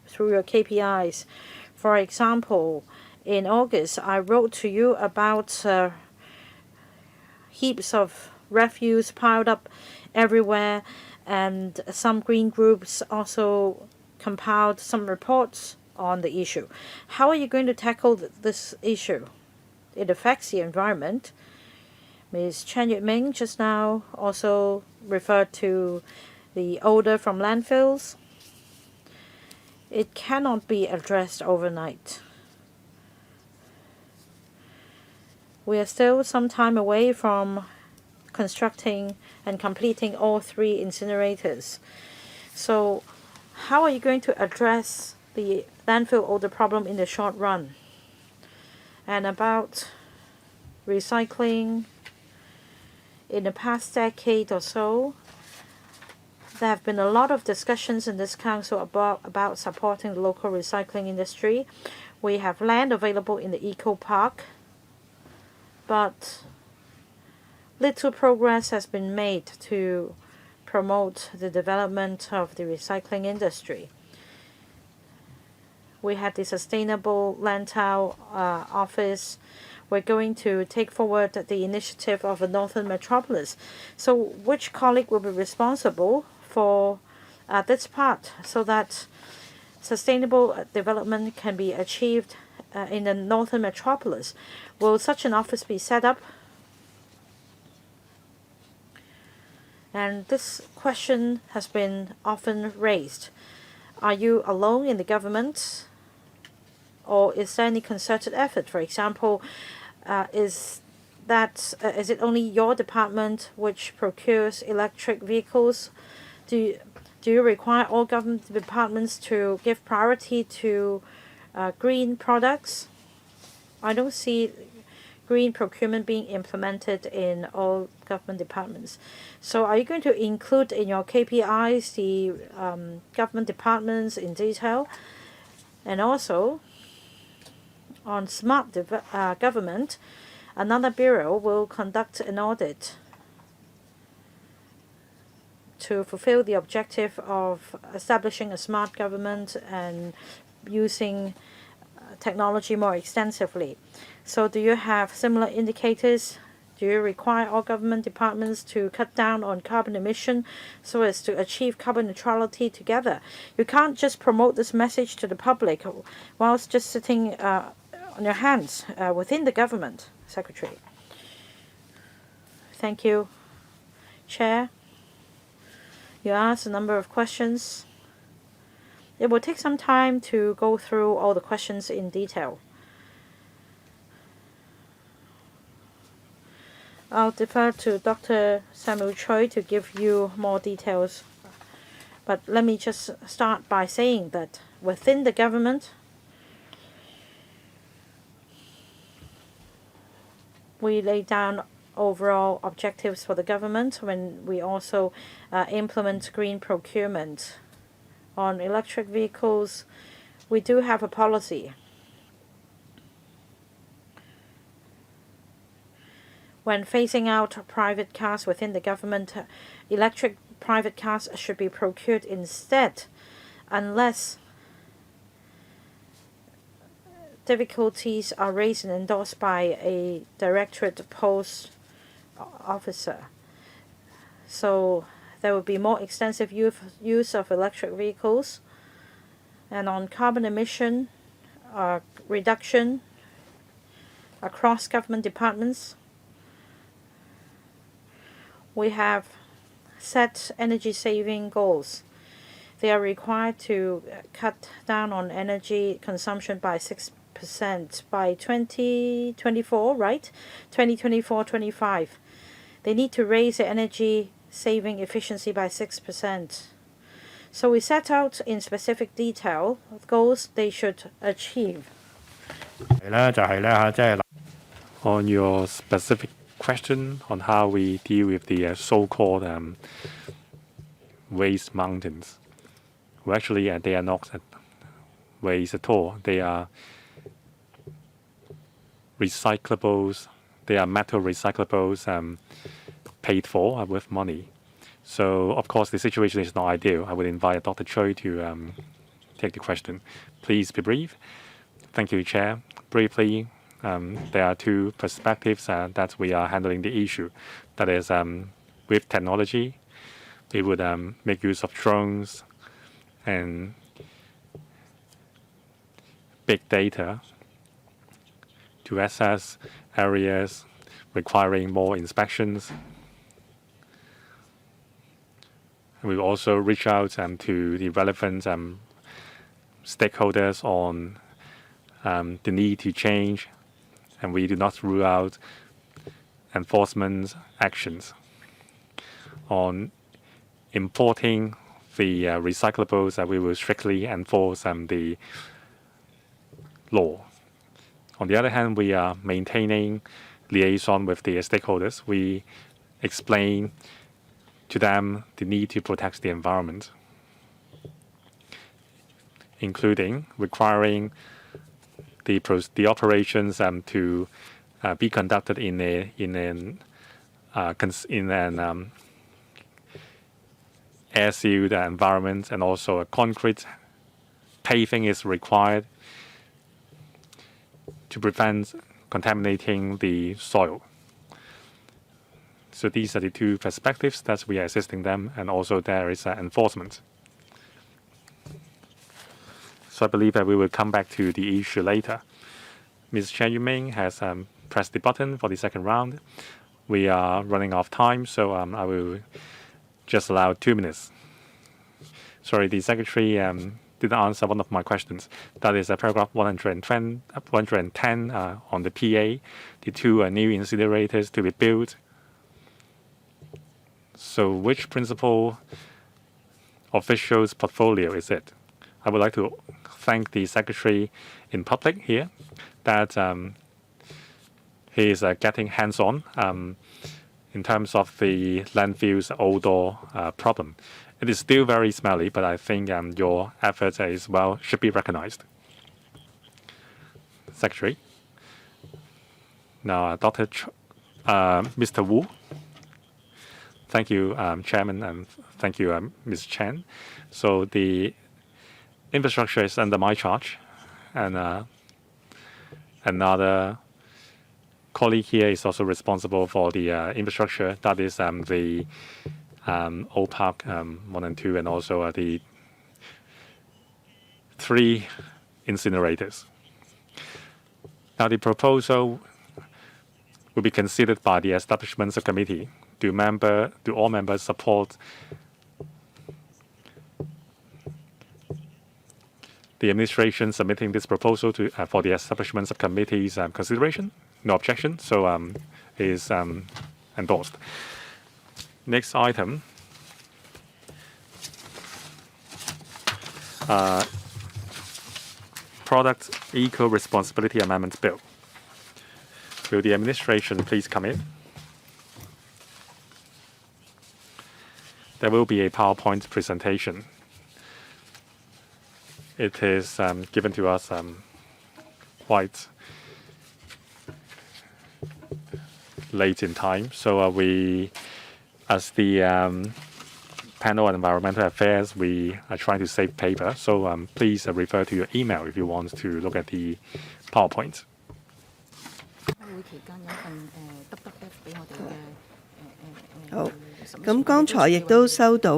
through your KPIs. For example, in August, I wrote to you about heaps of refuse piled up everywhere, and some green groups also compiled some reports on the issue. How are you going to tackle this issue? It affects the environment. Ms. Chen Yue-ming just now also referred to the odor from landfills. It cannot be addressed overnight. We are still some time away from constructing and completing all 3 incinerators. So how are you going to address the landfill odor problem in the short run? And about recycling, in the past decade or so, there have been a lot of discussions in this council about supporting the local recycling industry. We have land available in the Eco Park, but little progress has been made to promote the development of the recycling industry. We had the Sustainable Lantau Office. We're going to take forward the initiative of a Northern Metropolis. So which colleague will be responsible for this part so that sustainable development can be achieved in the Northern Metropolis? Will such an office be set up? And this question has been often raised. Are you alone in the government? Or is there any concerted effort? For example, is it only your department which procures electric vehicles? Do you require all government departments to give priority to green products? I don't see green procurement being implemented in all government departments. So are you going to include in your KPIs the government departments in detail? And also, on smart government, another bureau will conduct an audit to fulfill the objective of establishing a smart government and using technology more extensively. So do you have similar indicators? Do you require all government departments to cut down on carbon emission so as to achieve carbon neutrality together? You can't just promote this message to the public whilst just sitting on your hands within the government, Secretary. Thank you, Chair. You asked a number of questions. It will take some time to go through all the questions in detail. I'll defer to Dr. Samuel Choi to give you more details But let me just start by saying that within the government, we lay down overall objectives for the government when we also implement green procurement. On electric vehicles, we do have a policy. When phasing out private cars within the government, electric private cars should be procured instead, unless difficulties are raised and endorsed by a directorate post officer. So there will be more extensive use of electric vehicles. And on carbon emission reduction across government departments, we have set energy saving goals. They are required to cut down on energy consumption by 6% by 2024, right? 2024-25. They need to raise the energy saving efficiency by 6%. So we set out in specific detail goals they should achieve. On your specific question on how we deal with the so-called waste mountains, well, actually they are not waste at all. They are recyclables. They are metal recyclables paid for with money. So of course the situation is not ideal. I would invite Dr. Choi to take the question. Please be brief. Thank you, Chair. Briefly, there are two perspectives that we are handling the issue. That is, with technology, we would make use of drones and big data to assess areas requiring more inspections. And we will also reach out to the relevant stakeholders on the need to change, and we do not rule out enforcement actions on importing the recyclables. We will strictly enforce the law. On the other hand, we are maintaining liaison with the stakeholders. We explain to them the need to protect the environment, including requiring the operations to be conducted in an air-sealed environment, and also a concrete paving is required to prevent contaminating the soil. So these are the two perspectives that we are assisting them, and also there is enforcement. So I believe that we will come back to the issue later. Ms. Chen Yuming has pressed the button for the second round. We are running out of time, so I will just allow 2 minutes. Sorry, the Secretary didn't answer one of my questions. That is paragraph 110 on the PA, the two new incinerators to be built. So which principal official's portfolio is it? I would like to thank the Secretary in public here that he is getting hands-on in terms of the landfill's odor problem. It is still very smelly, but I think your efforts as well should be recognized. Secretary. Now, Mr. Wu. Thank you, Chairman, and thank you, Ms. Chen. So the infrastructure is under my charge, and another colleague here is also responsible for the infrastructure. That is the Old Park 1 and 2, and also the 3 incinerators. Now the proposal will be considered by the Establishment Subcommittee. Do all members support the administration submitting this proposal to for the Establishment Subcommittee's consideration? No objection, so it is endorsed. Next item Product Eco-Responsibility Amendment Bill. Will the administration please come in? There will be a PowerPoint presentation. It is given to us quite late in time, so we, as the panel on environmental affairs, we are trying to save paper. So please refer to your email if you want to look at the PowerPoint. 會期間有份WWF 俾我哋嘅好，咁剛才亦都收到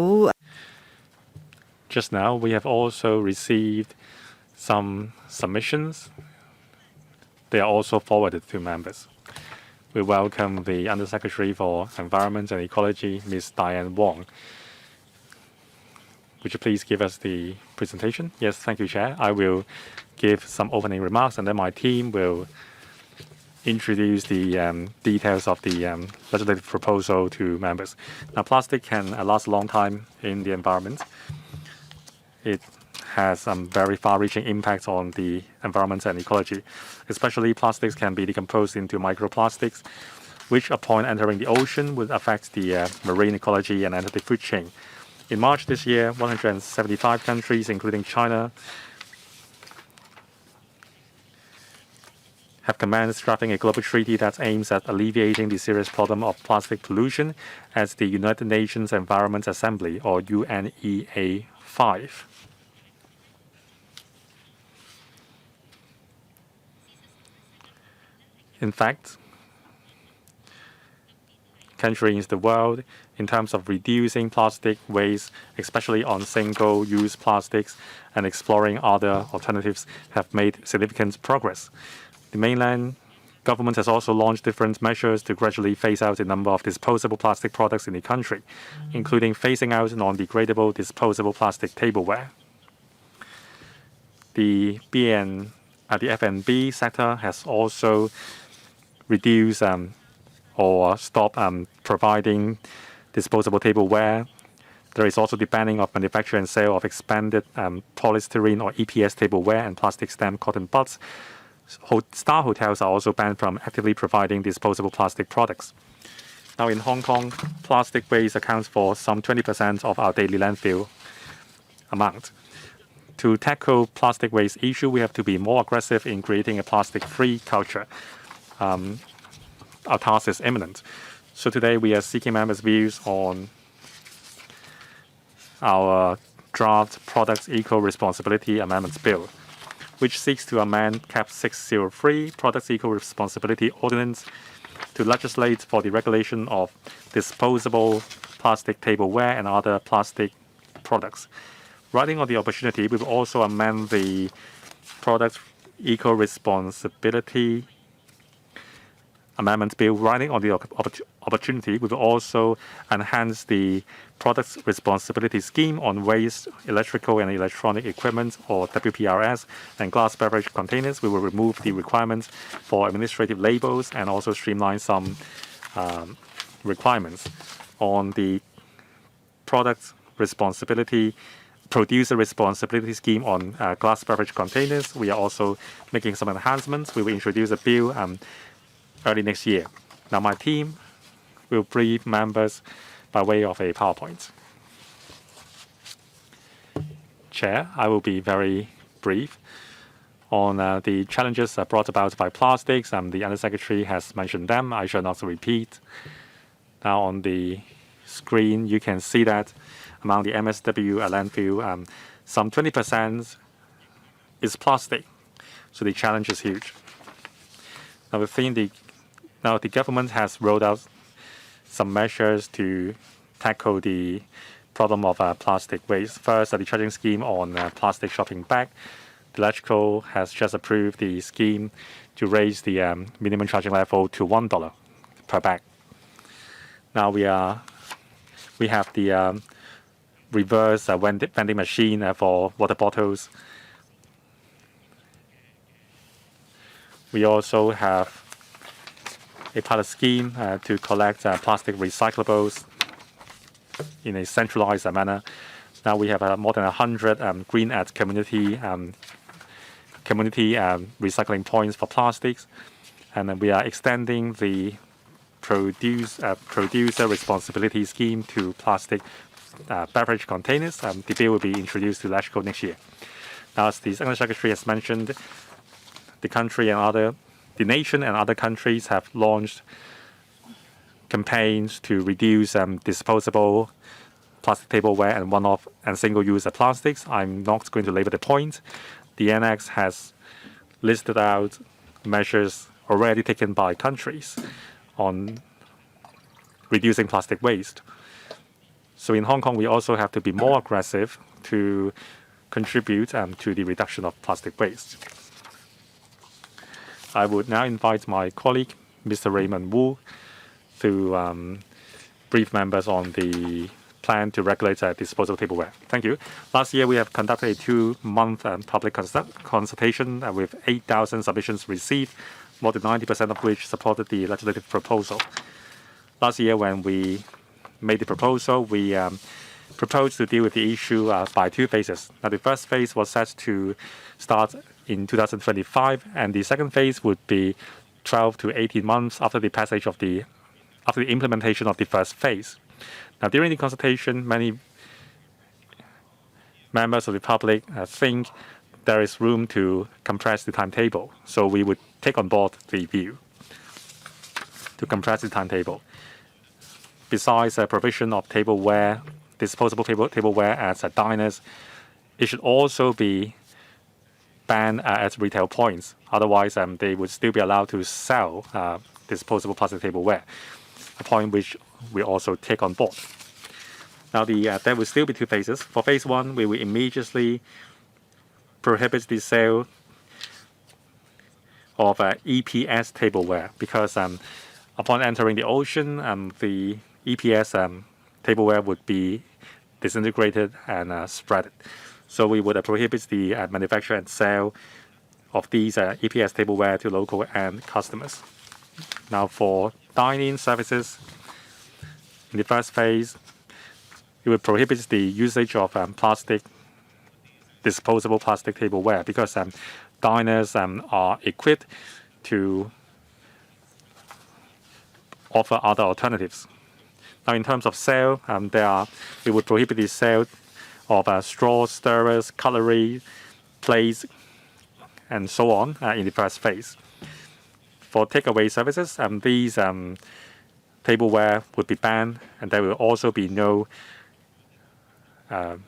Just now, we have also received some submissions. They are also forwarded to members. We welcome the Undersecretary for Environment and Ecology, Ms. Diane Wong. Would you please give us the presentation? Yes, thank you, Chair. I will give some opening remarks, and then my team will introduce the details of the legislative proposal to members. Now, plastic can last a long time in the environment. It has very far-reaching impacts on the environment and ecology. Especially, plastics can be decomposed into microplastics, which upon entering the ocean would affect the marine ecology and enter the food chain. In March this year, 175 countries, including China, have commenced drafting a global treaty that aims at alleviating the serious problem of plastic pollution as the United Nations Environment Assembly, or UNEA 5. In fact, countries in the world, in terms of reducing plastic waste, especially on single-use plastics, and exploring other alternatives, have made significant progress. The mainland government has also launched different measures to gradually phase out the number of disposable plastic products in the country, including phasing out non-degradable disposable plastic tableware. The F&B sector has also reduced or stopped providing disposable tableware. There is also the banning of manufacture and sale of expanded polystyrene or EPS tableware and plastic stem cotton buds. Star hotels are also banned from actively providing disposable plastic products. Now in Hong Kong, plastic waste accounts for some 20% of our daily landfill amount. To tackle plastic waste issue, we have to be more aggressive in creating a plastic-free culture. Our task is imminent. So today we are seeking members' views on our draft Products Eco-Responsibility Amendments Bill, which seeks to amend CAP 603 Products Eco-Responsibility Ordinance to legislate for the regulation of disposable plastic tableware and other plastic products. Riding on the opportunity, we will also amend the Products Eco-Responsibility Amendment Bill. Riding on the opportunity, we will also enhance the Products Responsibility Scheme on waste, electrical and electronic equipment, or WPRS, and glass beverage containers. We will remove the requirements for administrative labels and also streamline some requirements. On the Producer Responsibility Scheme on glass beverage containers, we are also making some enhancements. We will introduce a bill early next year. Now, my team will brief members by way of a PowerPoint. Chair, I will be very brief on the challenges brought about by plastics. The Undersecretary has mentioned them. I shall not repeat. Now, on the screen, you can see that among the MSW landfill, some 20% is plastic. So the challenge is huge. Now, the government has rolled out some measures to tackle the problem of plastic waste. First, the charging scheme on plastic shopping bag. The Electrical has just approved the scheme to raise the minimum charging level to $1 per bag. Now we have the reverse vending machine for water bottles. We also have a pilot scheme to collect plastic recyclables in a centralized manner. Now we have more than 100 green at community recycling points for plastics, and then we are extending the producer responsibility scheme to plastic beverage containers. The bill will be introduced to Electrical next year. Now, as the Second Secretary has mentioned, the nation and other countries have launched campaigns to reduce disposable plastic tableware and one-off and single-use plastics. I'm not going to labor the point. The annex has listed out measures already taken by countries on reducing plastic waste. So in Hong Kong, we also have to be more aggressive to contribute to the reduction of plastic waste. I would now invite my colleague, Mr. Raymond Wu, to brief members on the plan to regulate disposable tableware. Thank you. Last year, we have conducted a 2-month public consultation with 8,000 submissions received, more than 90% of which supported the legislative proposal. Last year, when we made the proposal, we proposed to deal with the issue by 2 phases. Now, the first phase was set to start in 2025, and the second phase would be 12 to 18 months after the implementation of the first phase. Now, during the consultation, many members of the public think there is room to compress the timetable. So we would take on board the view to compress the timetable. Besides the provision of tableware, disposable tableware at diners, it should also be banned at retail points. Otherwise, they would still be allowed to sell disposable plastic tableware, a point which we also take on board. Now, there will still be 2 phases. For phase 1, we will immediately prohibit the sale of EPS tableware because upon entering the ocean, the EPS tableware would be disintegrated and spread. So we would prohibit the manufacture and sale of these EPS tableware to local and customers. Now, for dining services, in the first phase, it would prohibit the usage of disposable plastic tableware because diners are equipped to offer other alternatives. Now, in terms of sale, we would prohibit the sale of straws, stirrers, cutlery, plates, and so on in the first phase. For takeaway services, these tableware would be banned, and there will also be no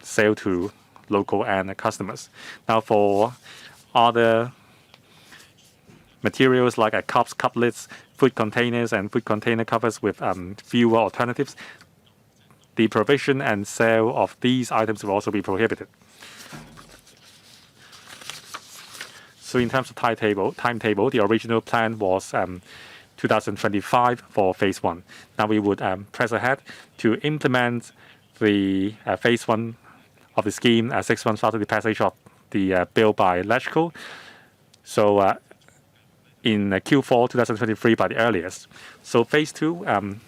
sale to local and customers. Now, for other materials like cups, cup lids, food containers, and food container covers with fewer alternatives, the provision and sale of these items will also be prohibited. So in terms of timetable, the original plan was 2025 for phase 1. Now we would press ahead to implement the phase 1 of the scheme 6 months after the passage of the bill by Electrical. So in Q4 2023 by the earliest. So phase 2,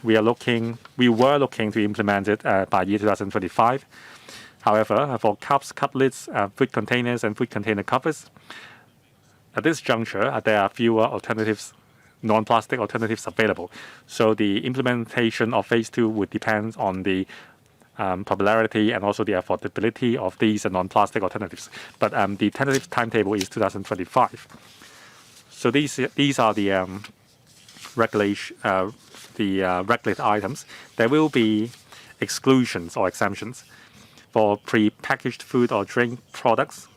we were looking to implement it by year 2025. However, for cups, cup lids, food containers, and food container covers, at this juncture, there are fewer alternatives, non-plastic alternatives available. So the implementation of phase 2 would depend on the popularity and also the affordability of these non-plastic alternatives. But the tentative timetable is 2025. So these are the regulated items. There will be exclusions or exemptions for pre-packaged food or drink products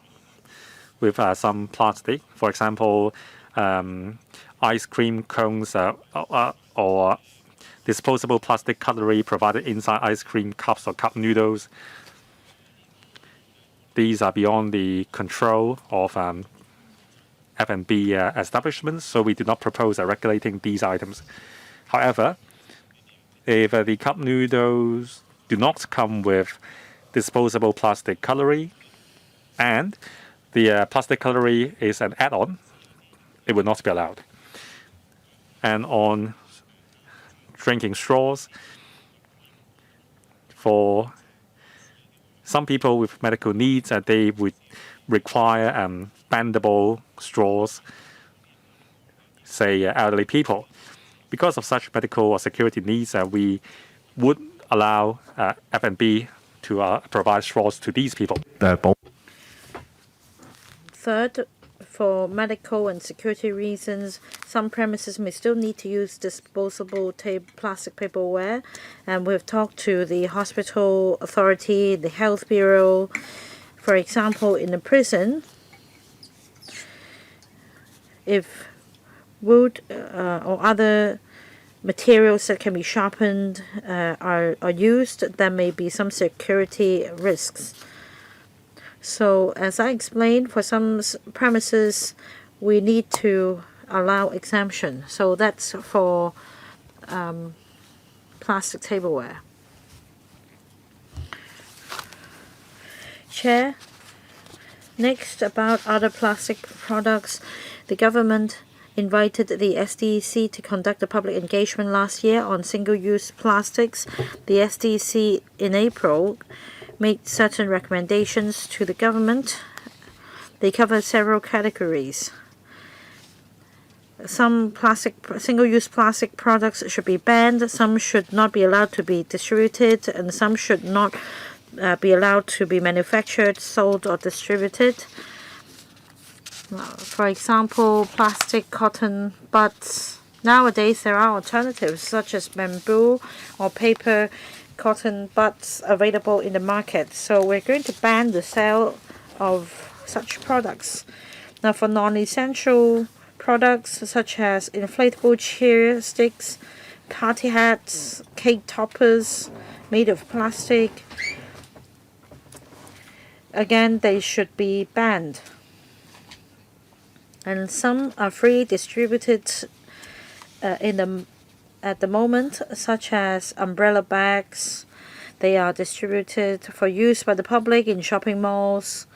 with some plastic. For example, ice cream cones or disposable plastic cutlery provided inside ice cream cups or cup noodles. These are beyond the control of F&B establishments, so we do not propose regulating these items. However, if the cup noodles do not come with disposable plastic cutlery and the plastic cutlery is an add-on, it will not be allowed. And on drinking straws, for some people with medical needs, they would require bendable straws, say elderly people. Because of such medical or security needs, we would allow F&B to provide straws to these people. Third, for medical and security reasons, some premises may still need to use disposable plastic paperware. And we've talked to the hospital authority, the health bureau. For example, in a prison, if wood or other materials that can be sharpened are used, there may be some security risks. So as I explained, for some premises, we need to allow exemption. So that's for plastic tableware. Chair, next about other plastic products, the government invited the SDC to conduct a public engagement last year on single-use plastics. The SDC in April made certain recommendations to the government. They cover several categories. Some single-use plastic products should be banned, some should not be allowed to be distributed, and some should not be allowed to be manufactured, sold, or distributed. For example, plastic cotton buds. Nowadays, there are alternatives such as bamboo or paper cotton buds available in the market. So we're going to ban the sale of such products. Now, for non-essential products such as inflatable cheer sticks, party hats, cake toppers made of plastic, again, they should be banned. And some are free distributed at the moment, such as umbrella bags. They are distributed for use by the public in shopping malls.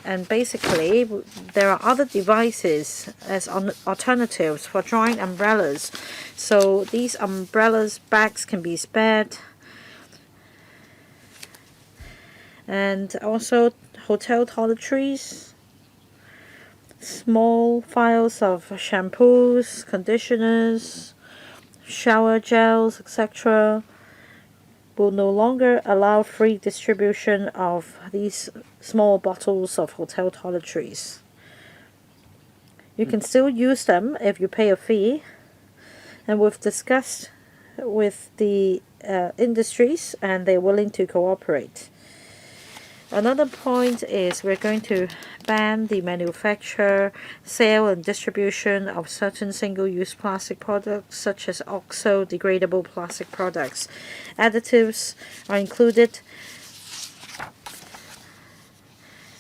And basically, there are other devices as alternatives for drying umbrellas. So these umbrellas bags can be spared. And also hotel toiletries, small vials of shampoos, conditioners, shower gels, etc. will no longer allow free distribution of these small bottles of hotel toiletries. You can still use them if you pay a fee, and we've discussed with the industries and they're willing to cooperate. Another point is we're going to ban the manufacture, sale, and distribution of certain single-use plastic products such as oxo-degradable plastic products. Additives are included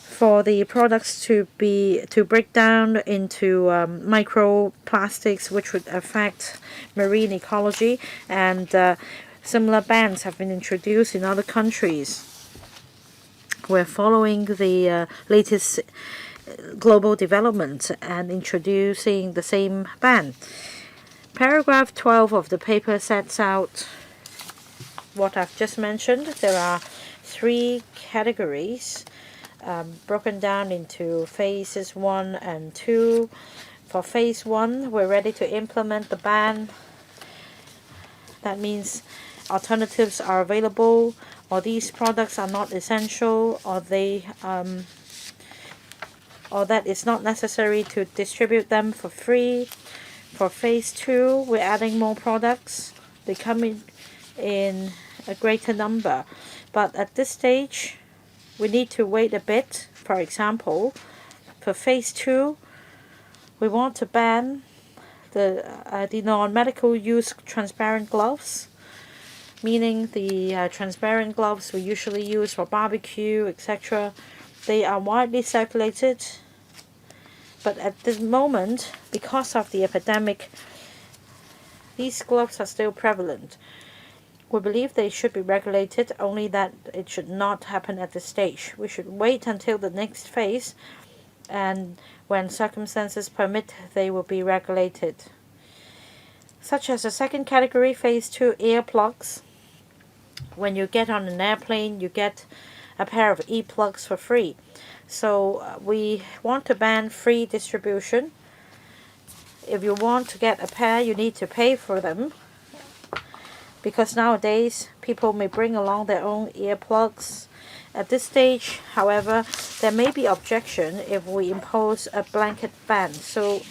for the products to break down into microplastics, which would affect marine ecology, and similar bans have been introduced in other countries. We're following the latest global development and introducing the same ban. Paragraph 12 of the paper sets out what I've just mentioned. There are 3 categories broken down into phases 1 and 2. For phase 1, we're ready to implement the ban. That means alternatives are available, or these products are not essential, or that it's not necessary to distribute them for free. For phase 2, we're adding more products. They come in a greater number, but at this stage, we need to wait a bit. For example, for phase 2, we want to ban the non-medical use transparent gloves, meaning the transparent gloves we usually use for barbecue, etc. They are widely circulated, but at this moment, because of the epidemic, these gloves are still prevalent. We believe they should be regulated, only that it should not happen at this stage. We should wait until the next phase, and when circumstances permit, they will be regulated. Such as the second category, phase 2, earplugs. when you get on an airplane, you get a pair of e-plugs for free. So we want to ban free distribution. If you want to get a pair, you need to pay for them, because nowadays people may bring along their own earplugs. At this stage, however, there may be objection if we impose a blanket ban. So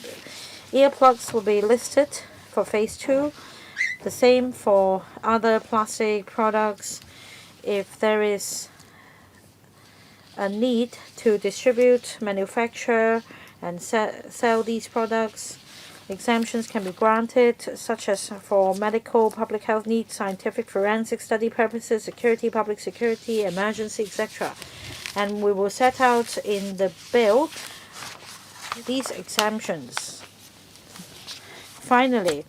earplugs will be listed for phase 2. The same for other plastic products. If there is a need to distribute, manufacture, and sell these products, exemptions can be granted, such as for medical, public health needs, scientific, forensic study purposes, security, public security, emergency, etc. And we will set out in the bill these exemptions. Finally,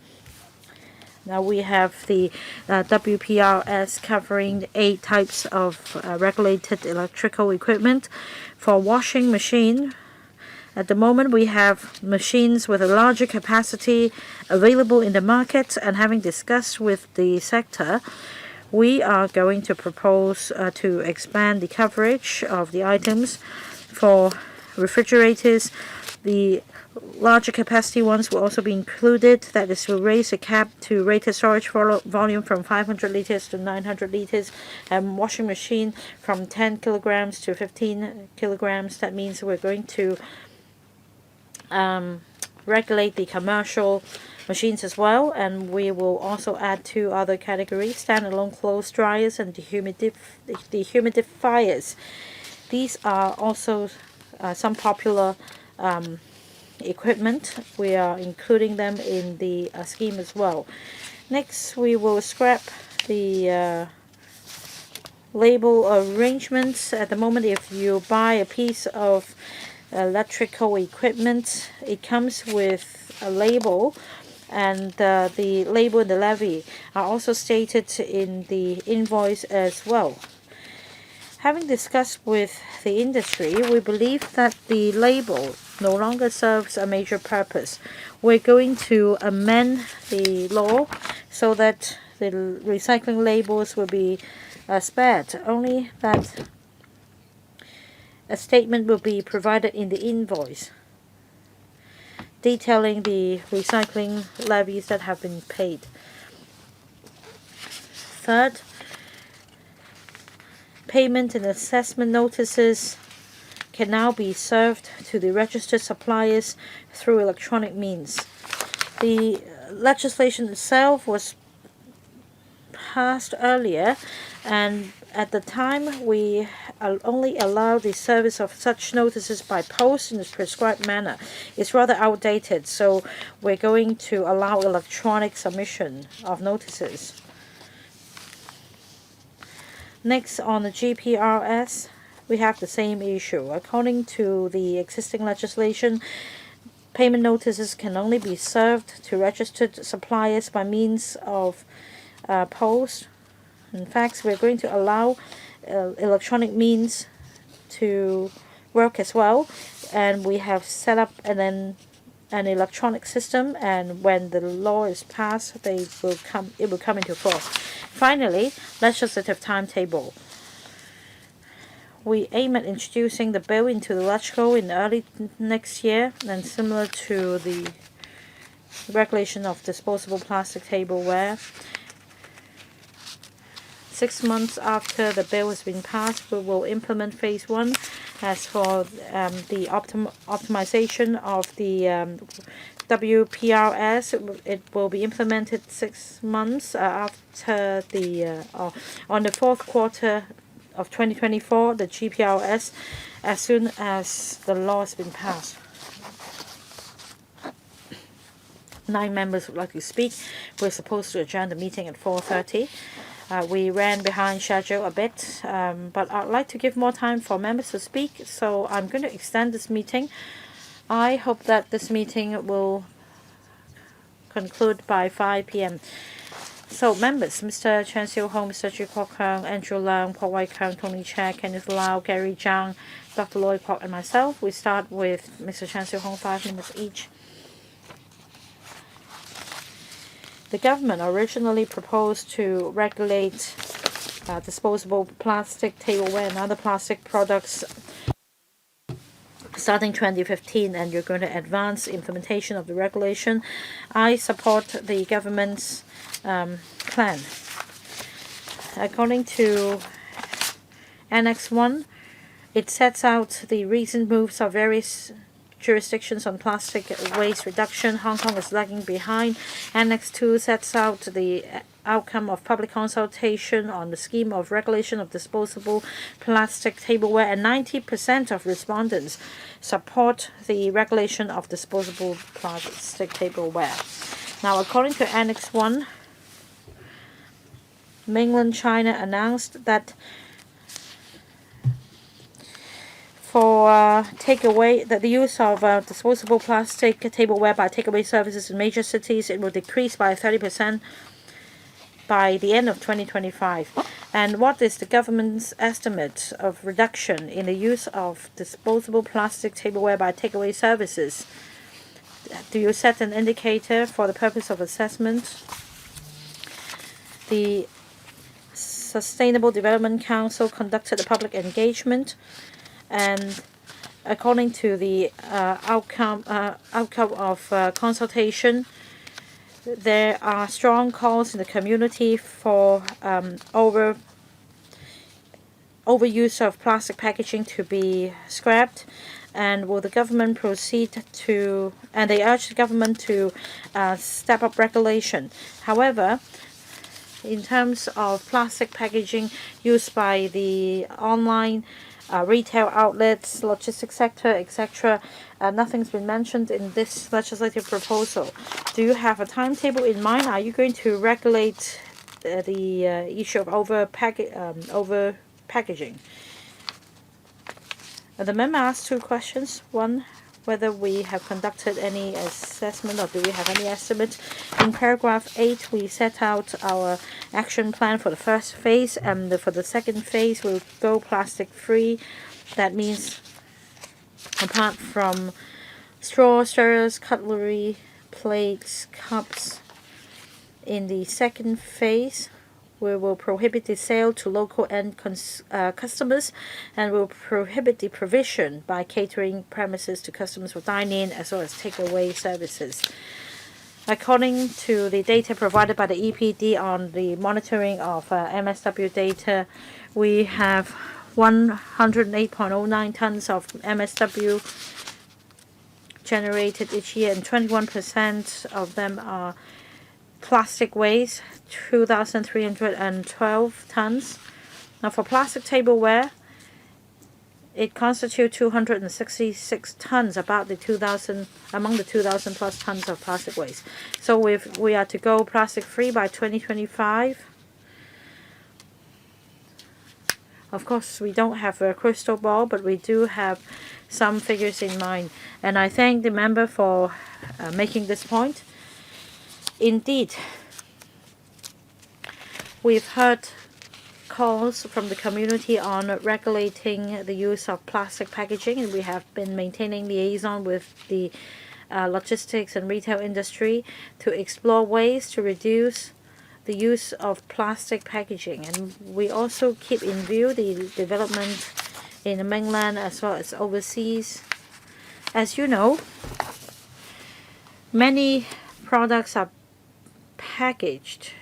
now we have the WPRS covering 8 types of regulated electrical equipment. For washing machine, at the moment we have machines with a larger capacity available in the market, and having discussed with the sector, we are going to propose to expand the coverage of the items. For refrigerators, the larger capacity ones will also be included. That is, will raise the cap to rated storage volume from 500 liters to 900 liters, and washing machine from 10 kilograms to 15 kilograms. That means we're going to regulate the commercial machines as well, and we will also add 2 other categories: standalone clothes dryers and dehumidifiers. These are also some popular equipment. We are including them in the scheme as well. Next, we will scrap the label arrangements. At the moment, if you buy a piece of electrical equipment, it comes with a label, and the label and the levy are also stated in the invoice as well. Having discussed with the industry, we believe that the label no longer serves a major purpose. We're going to amend the law so that the recycling labels will be spared, only that a statement will be provided in the invoice detailing the recycling levies that have been paid. Third, payment and assessment notices can now be served to the registered suppliers through electronic means. The legislation itself was passed earlier, and at the time we only allow the service of such notices by post in the prescribed manner. It's rather outdated, so we're going to allow electronic submission of notices. Next, on the GPRS, we have the same issue. According to the existing legislation, payment notices can only be served to registered suppliers by means of post. In fact, we're going to allow electronic means to work as well, and we have set up an electronic system, and when the law is passed, it will come into force. Finally, legislative timetable. We aim at introducing the bill into the LegCo in early next year, and similar to the regulation of disposable plastic tableware. 6 months after the bill has been passed, we will implement phase 1. As for the optimization of the WPRS, it will be implemented 6 months after on the 4th quarter of 2024, the GPRS, as soon as the law has been passed. 9 members would like to speak. We're supposed to adjourn the meeting at 4:30. We ran behind schedule a bit, but I'd like to give more time for members to speak, so I'm going to extend this meeting. I hope that this meeting will conclude by 5 p.m. So, members, Mr. Chan Siu-Hong, Mr. Ji Kwok-Keung, Andrew Leung, Paul Wai-Keung, Tony Chia, Kenneth Lau, Gary Zhang, Dr. Lloyd Kwok, and myself. We start with Mr. Chan Siu-Hong, 5 minutes each. The government originally proposed to regulate disposable plastic tableware and other plastic products starting 2015, and you're going to advance implementation of the regulation. I support the government's plan. According to Annex 1, it sets out the recent moves of various jurisdictions on plastic waste reduction. Hong Kong is lagging behind. Annex 2 sets out the outcome of public consultation on the scheme of regulation of disposable plastic tableware, and 90% of respondents support the regulation of disposable plastic tableware. Now, according to Annex 1, mainland China announced that for takeaway, that the use of disposable plastic tableware by takeaway services in major cities, it will decrease by 30% by the end of 2025. And what is the government's estimate of reduction in the use of disposable plastic tableware by takeaway services? Do you set an indicator for the purpose of assessment? The Sustainable Development Council conducted a public engagement, and according to the outcome of consultation, there are strong calls in the community for overuse of plastic packaging to be scrapped. And will the government proceed to, and they urge the government to step up regulation. However, in terms of plastic packaging used by the online retail outlets, logistics sector, etc., nothing's been mentioned in this legislative proposal. Do you have a timetable in mind? Are you going to regulate the issue of over packaging? The member asked two questions. One, whether we have conducted any assessment or do we have any estimate. In paragraph 8, we set out our action plan for the first phase, and for the second phase, we'll go plastic free. That means apart from straws, stirrers, cutlery, plates, cups, in the second phase, we will prohibit the sale to local end customers, and will prohibit the provision by catering premises to customers for dine-in as well as takeaway services. According to the data provided by the EPD on the monitoring of MSW data, we have 108.09 tons of MSW generated each year, and 21% of them are plastic waste, 2,312 tons. Now, for plastic tableware, it constitutes 266 tons, about the 2,000 among the 2,000 plus tons of plastic waste. So if we are to go plastic free by 2025, of course we don't have a crystal ball, but we do have some figures in mind. And I thank the member for making this point. Indeed, we've heard calls from the community on regulating the use of plastic packaging, and we have been maintaining liaison with the logistics and retail industry to explore ways to reduce the use of plastic packaging. And we also keep in view the development in the mainland as well as overseas. As you know, many products are packaged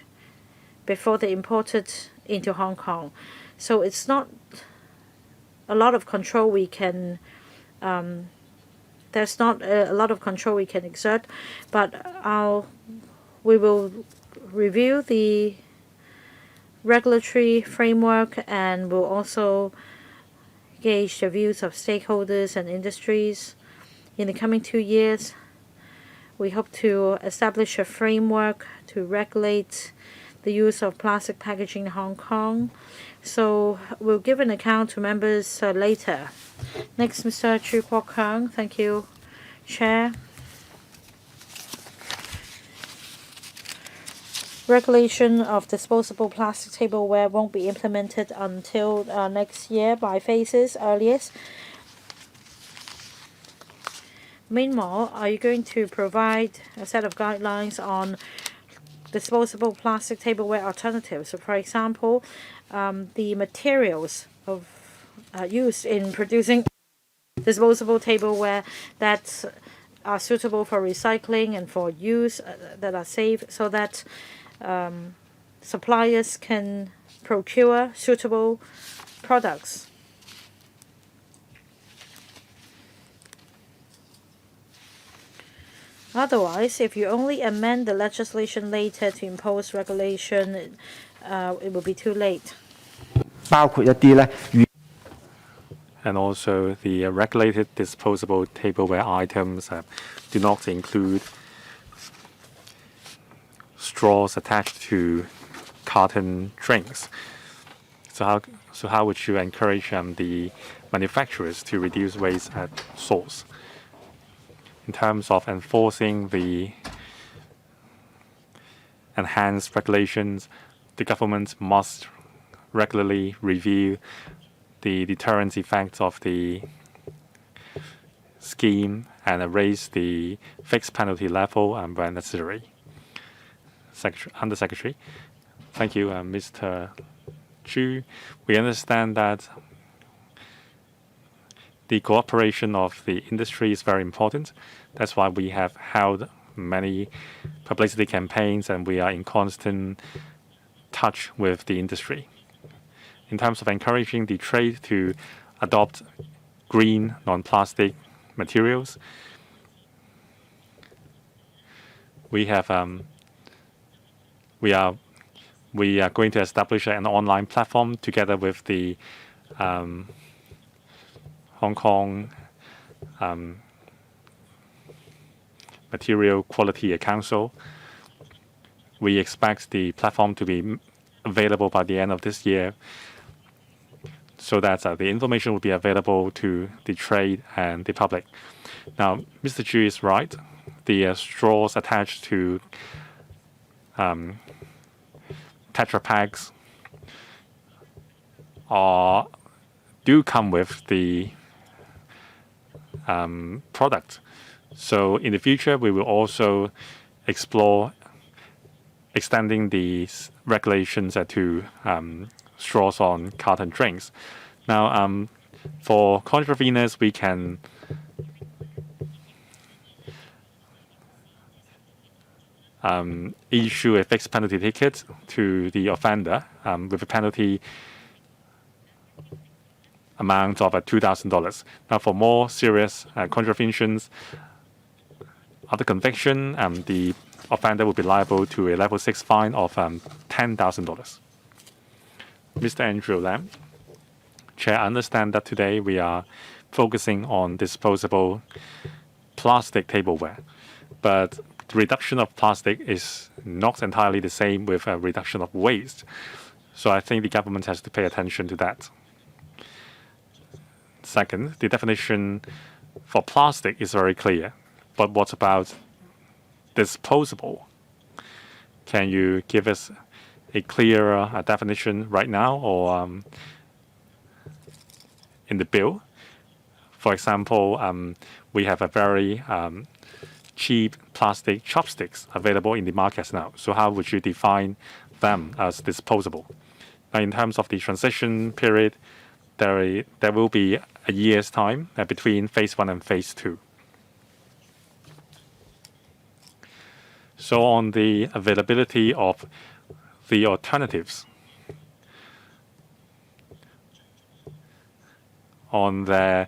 before they imported into Hong Kong, so it's not a lot of control we can there's not a lot of control we can exert, but we will review the regulatory framework, and will also gauge the views of stakeholders and industries. In the coming 2 years, we hope to establish a framework to regulate the use of plastic packaging in Hong Kong. So we'll give an account to members later. Next, Mr. Chu Kwok-keung. Thank you, Chair. Regulation of disposable plastic tableware won't be implemented until next year by phases earliest. Meanwhile, are you going to provide a set of guidelines on disposable plastic tableware alternatives? So, for example, the materials used in producing disposable tableware that are suitable for recycling and for use, that are safe, so that suppliers can procure suitable products. Otherwise, if you only amend the legislation later to impose regulation, it will be too late. 包括一啲咧 And also, the regulated disposable tableware items do not include straws attached to carton drinks. So how would you encourage the manufacturers to reduce waste at source? In terms of enforcing the enhanced regulations, the government must regularly review the deterrence effects of the scheme and raise the fixed penalty level when necessary. Undersecretary. Thank you, Mr. Chu. We understand that the cooperation of the industry is very important. That's why we have held many publicity campaigns and we are in constant touch with the industry. In terms of encouraging the trade to adopt green, non-plastic materials, we are going to establish an online platform together with the Hong Kong Material Quality Council. We expect the platform to be available by the end of this year, so that the information will be available to the trade and the public. Now, Mr. Chu is right. The straws attached to Tetra Paks do come with the product. So in the future, we will also explore extending these regulations to straws on carton drinks. Now, for contraveners, we can issue a fixed penalty ticket to the offender with a penalty amount of $2,000. Now, for more serious contraventions, after conviction, the offender will be liable to a level 6 fine of $10,000. Mr. Andrew Lam. Chair, I understand that today we are focusing on disposable plastic tableware, but the reduction of plastic is not entirely the same with a reduction of waste. So I think the government has to pay attention to that. Second, the definition for plastic is very clear, but what about disposable? Can you give us a clearer definition right now or in the bill? For example, we have a very cheap plastic chopsticks available in the markets now. So how would you define them as disposable? Now, in terms of the transition period, there will be a year's time between phase 1 and phase 2. So on the availability of the alternatives, on the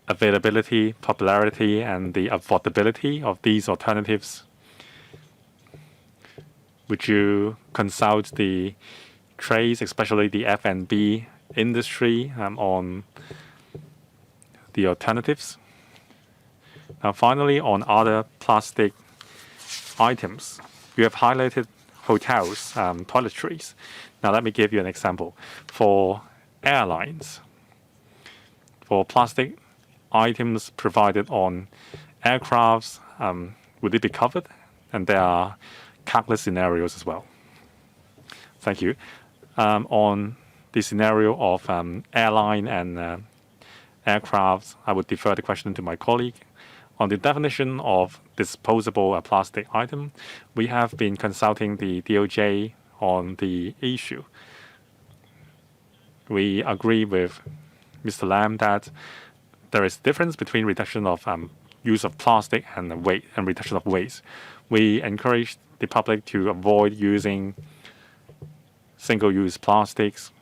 availability, popularity, and the affordability of these alternatives, would you consult the trades, especially the F&B industry, on the alternatives? Now, finally, on other plastic items, you have highlighted hotels, toiletries. Now, let me give you an example. For airlines, for plastic items provided on aircrafts, would it be covered? And there are countless scenarios as well. Thank you. On the scenario of airline and aircraft, I would defer the question to my colleague. On the definition of disposable plastic item, we have been consulting the DOJ on the issue. we agree with Mr. Lam that there is difference between reduction of use of plastic and weight and reduction of waste. We encourage the public to avoid using single-use plastics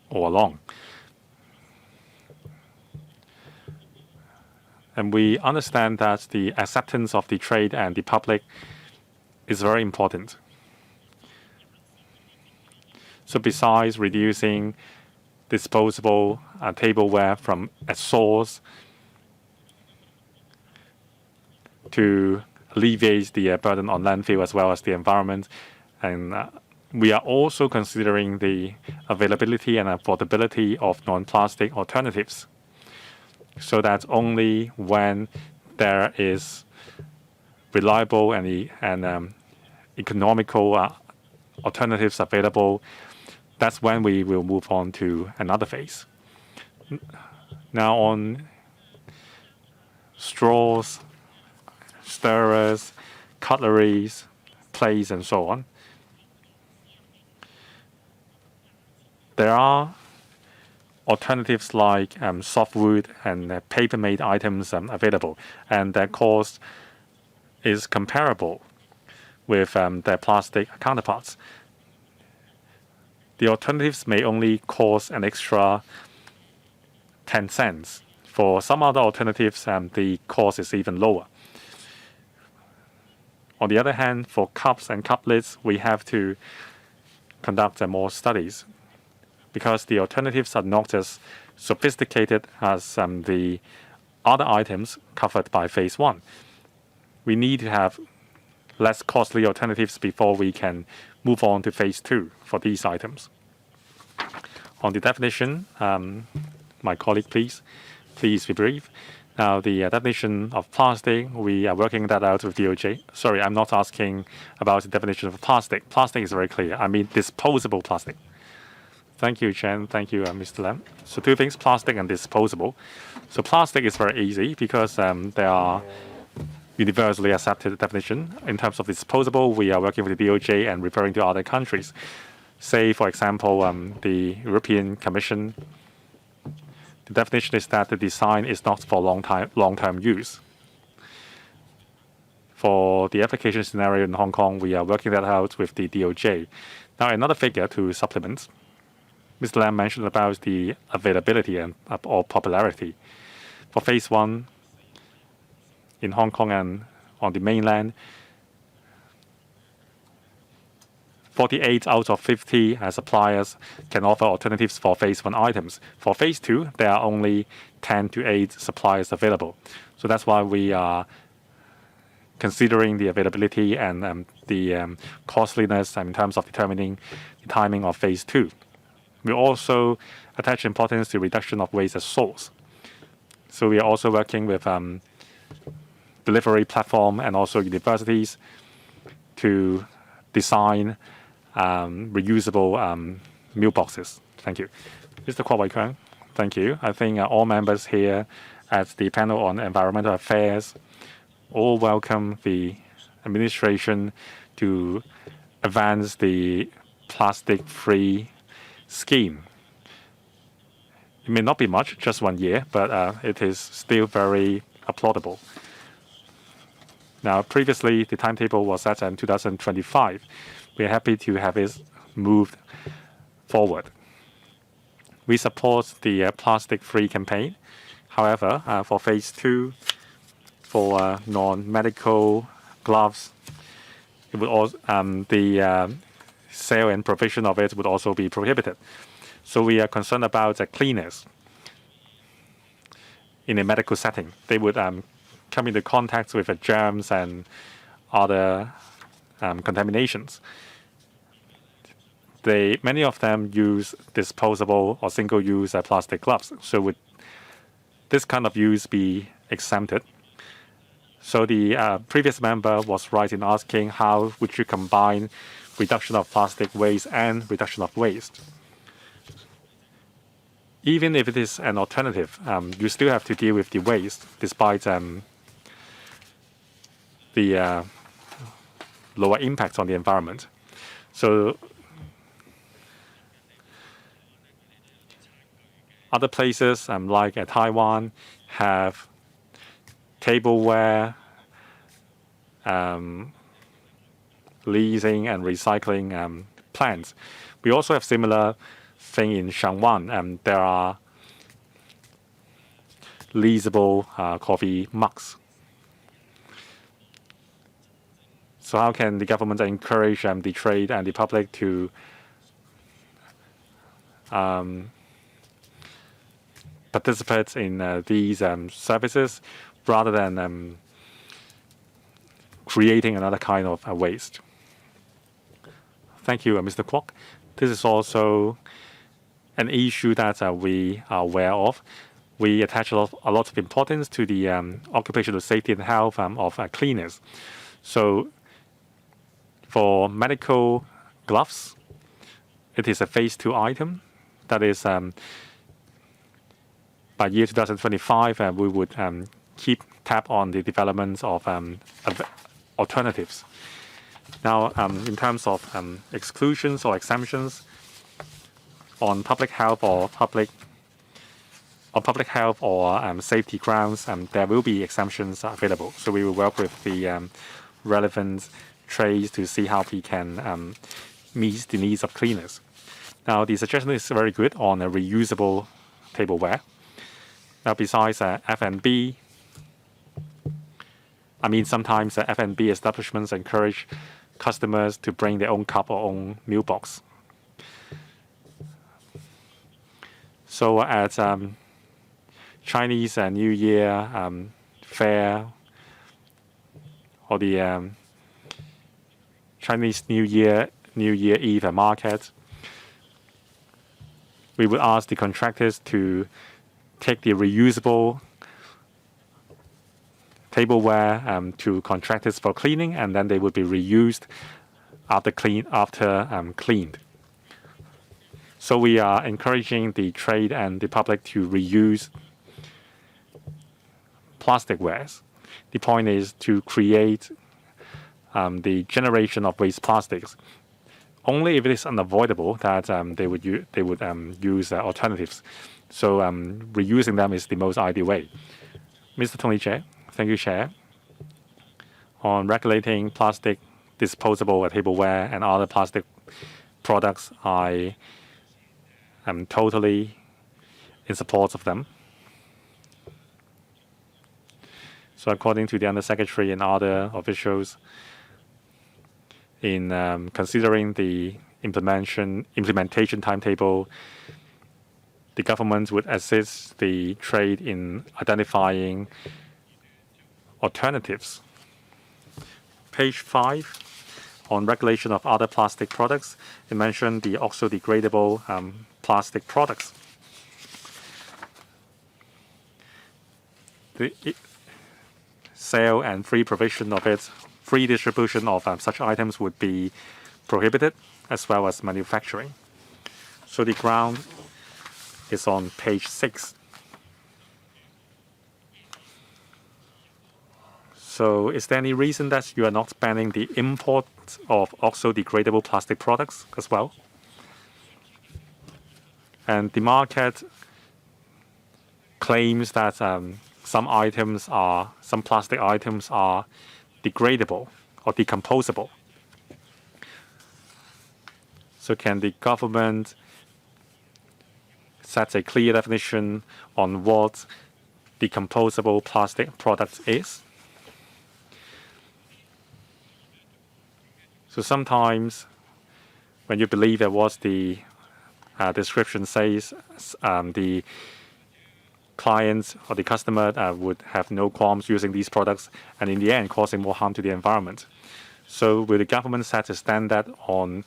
all along. And we understand that the acceptance of the trade and the public is very important. So besides reducing disposable tableware from a source to alleviate the burden on landfill as well as the environment, and we are also considering the availability and affordability of non-plastic alternatives, so that only when there is reliable and economical alternatives available, that's when we will move on to another phase. Now on straws, stirrers, cutleries, plates, and so on, there are alternatives like softwood and paper-made items available, and their cost is comparable with their plastic counterparts. The alternatives may only cost an extra 10 cents. For some other alternatives, the cost is even lower. On the other hand, for cups and cup lids, we have to conduct more studies, because the alternatives are not as sophisticated as the other items covered by phase one. We need to have less costly alternatives before we can move on to phase two for these items. On the definition, my colleague, please be brief. Now, the definition of plastic, we are working that out with DOJ. Sorry, I'm not asking about the definition of plastic. Plastic is very clear. I mean disposable plastic. Thank you, Chen. Thank you, Mr. Lam. So two things, plastic and disposable. So plastic is very easy because there are universally accepted definition. In terms of disposable, we are working with the DOJ and referring to other countries. Say, for example, the European Commission. The definition is that the design is not for long-term use. For the application scenario in Hong Kong, we are working that out with the DOJ. Now, another figure to supplement. Mr. Lam mentioned about the availability or popularity. For phase one in Hong Kong and on the mainland, 48 out of 50 suppliers can offer alternatives for phase one items. For phase two, there are only 10 to 8 suppliers available. So that's why we are considering the availability and the costliness in terms of determining the timing of phase two. We also attach importance to reduction of waste as source. So we are also working with delivery platform and also universities to design reusable meal boxes. Thank you. Mr. QUAT, thank you. I think all members here at the panel on environmental affairs all welcome the administration to advance the plastic-free scheme. It may not be much, just 1 year, but it is still very applaudable. Now, previously, the timetable was set in 2025. We are happy to have it moved forward. We support the plastic-free campaign. However, for phase two, for non-medical gloves, it would also, the sale and provision of it would also be prohibited. So we are concerned about the cleaners in a medical setting. They would come into contact with germs and other contaminations. Many of them use disposable or single-use plastic gloves. So would this kind of use be exempted? So the previous member was right in asking how would you combine reduction of plastic waste and reduction of waste. Even if it is an alternative, you still have to deal with the waste despite the lower impact on the environment. So Other places like Taiwan have tableware leasing and recycling plants. We also have similar thing in Shangwan. There are leasable coffee mugs. So how can the government encourage the trade and the public to participate in these services rather than creating another kind of waste? Thank you, Mr. Kwok. This is also an issue that we are aware of. We attach a lot of importance to the occupational safety and health of cleaners. So for medical gloves, it is a phase 2 item. That is, by year 2025, we would keep tab on the development of alternatives. Now, in terms of exclusions or exemptions on public health or safety grounds, there will be exemptions available. So we will work with the relevant trades to see how we can meet the needs of cleaners. Now, the suggestion is very good on a reusable tableware. Now, besides F&B, sometimes F&B establishments encourage customers to bring their own cup or own meal box. So at Chinese New Year fair or the Chinese New Year Eve market, we would ask the contractors to take the reusable tableware to contractors for cleaning, and then they would be reused after cleaned. So we are encouraging the trade and the public to reuse plasticwares. The point is to create the generation of waste plastics. Only if it is unavoidable that they would use alternatives. So reusing them is the most ideal way. Mr. Tony Chair, thank you, Chair. On regulating plastic disposable tableware and other plastic products, I am totally in support of them. So according to the Undersecretary and other officials, in considering the implementation timetable, the government would assist the trade in identifying alternatives. Page 5, on regulation of other plastic products, it mentioned the oxo-degradable plastic products. The sale and free provision of it, free distribution of such items would be prohibited, as well as manufacturing. So the ground is on page 6. So is there any reason that you are not banning the import of oxo-degradable plastic products as well? And the market claims that some plastic items are degradable or decomposable. So can the government set a clear definition on what decomposable plastic product is? So sometimes when you believe that what the description says, the clients or the customer would have no qualms using these products, and in the end causing more harm to the environment. So will the government set a standard on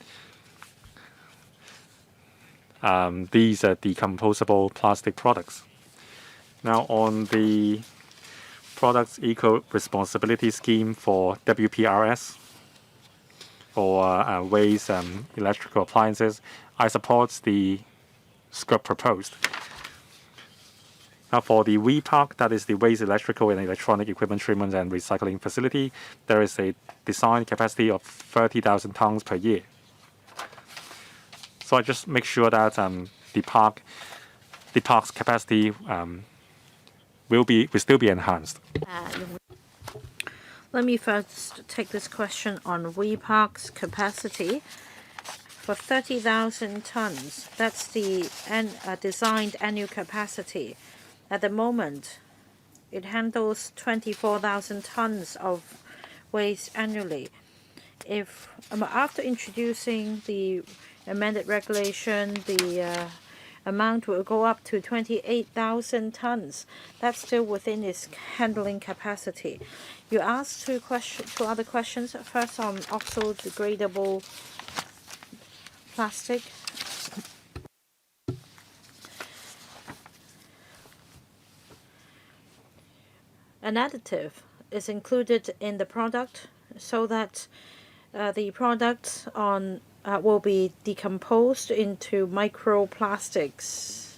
these decomposable plastic products? Now on the Products Eco-Responsibility Scheme for WPRS, for waste electrical appliances, I support the scope proposed. Now for the WEPARC, that is the Waste Electrical and Electronic Equipment Treatment and Recycling Facility, there is a design capacity of 30,000 tons per year. So I just make sure that the park detox capacity will still be enhanced. Let me first take this question on WePark's capacity. For 30,000 tons, that's the designed annual capacity. At the moment, it handles 24,000 tons of waste annually. If after introducing the amended regulation, the amount will go up to 28,000 tons. That's still within its handling capacity. You asked two other questions. First on oxo-degradable plastic. An additive is included in the product so that the product will be decomposed into microplastics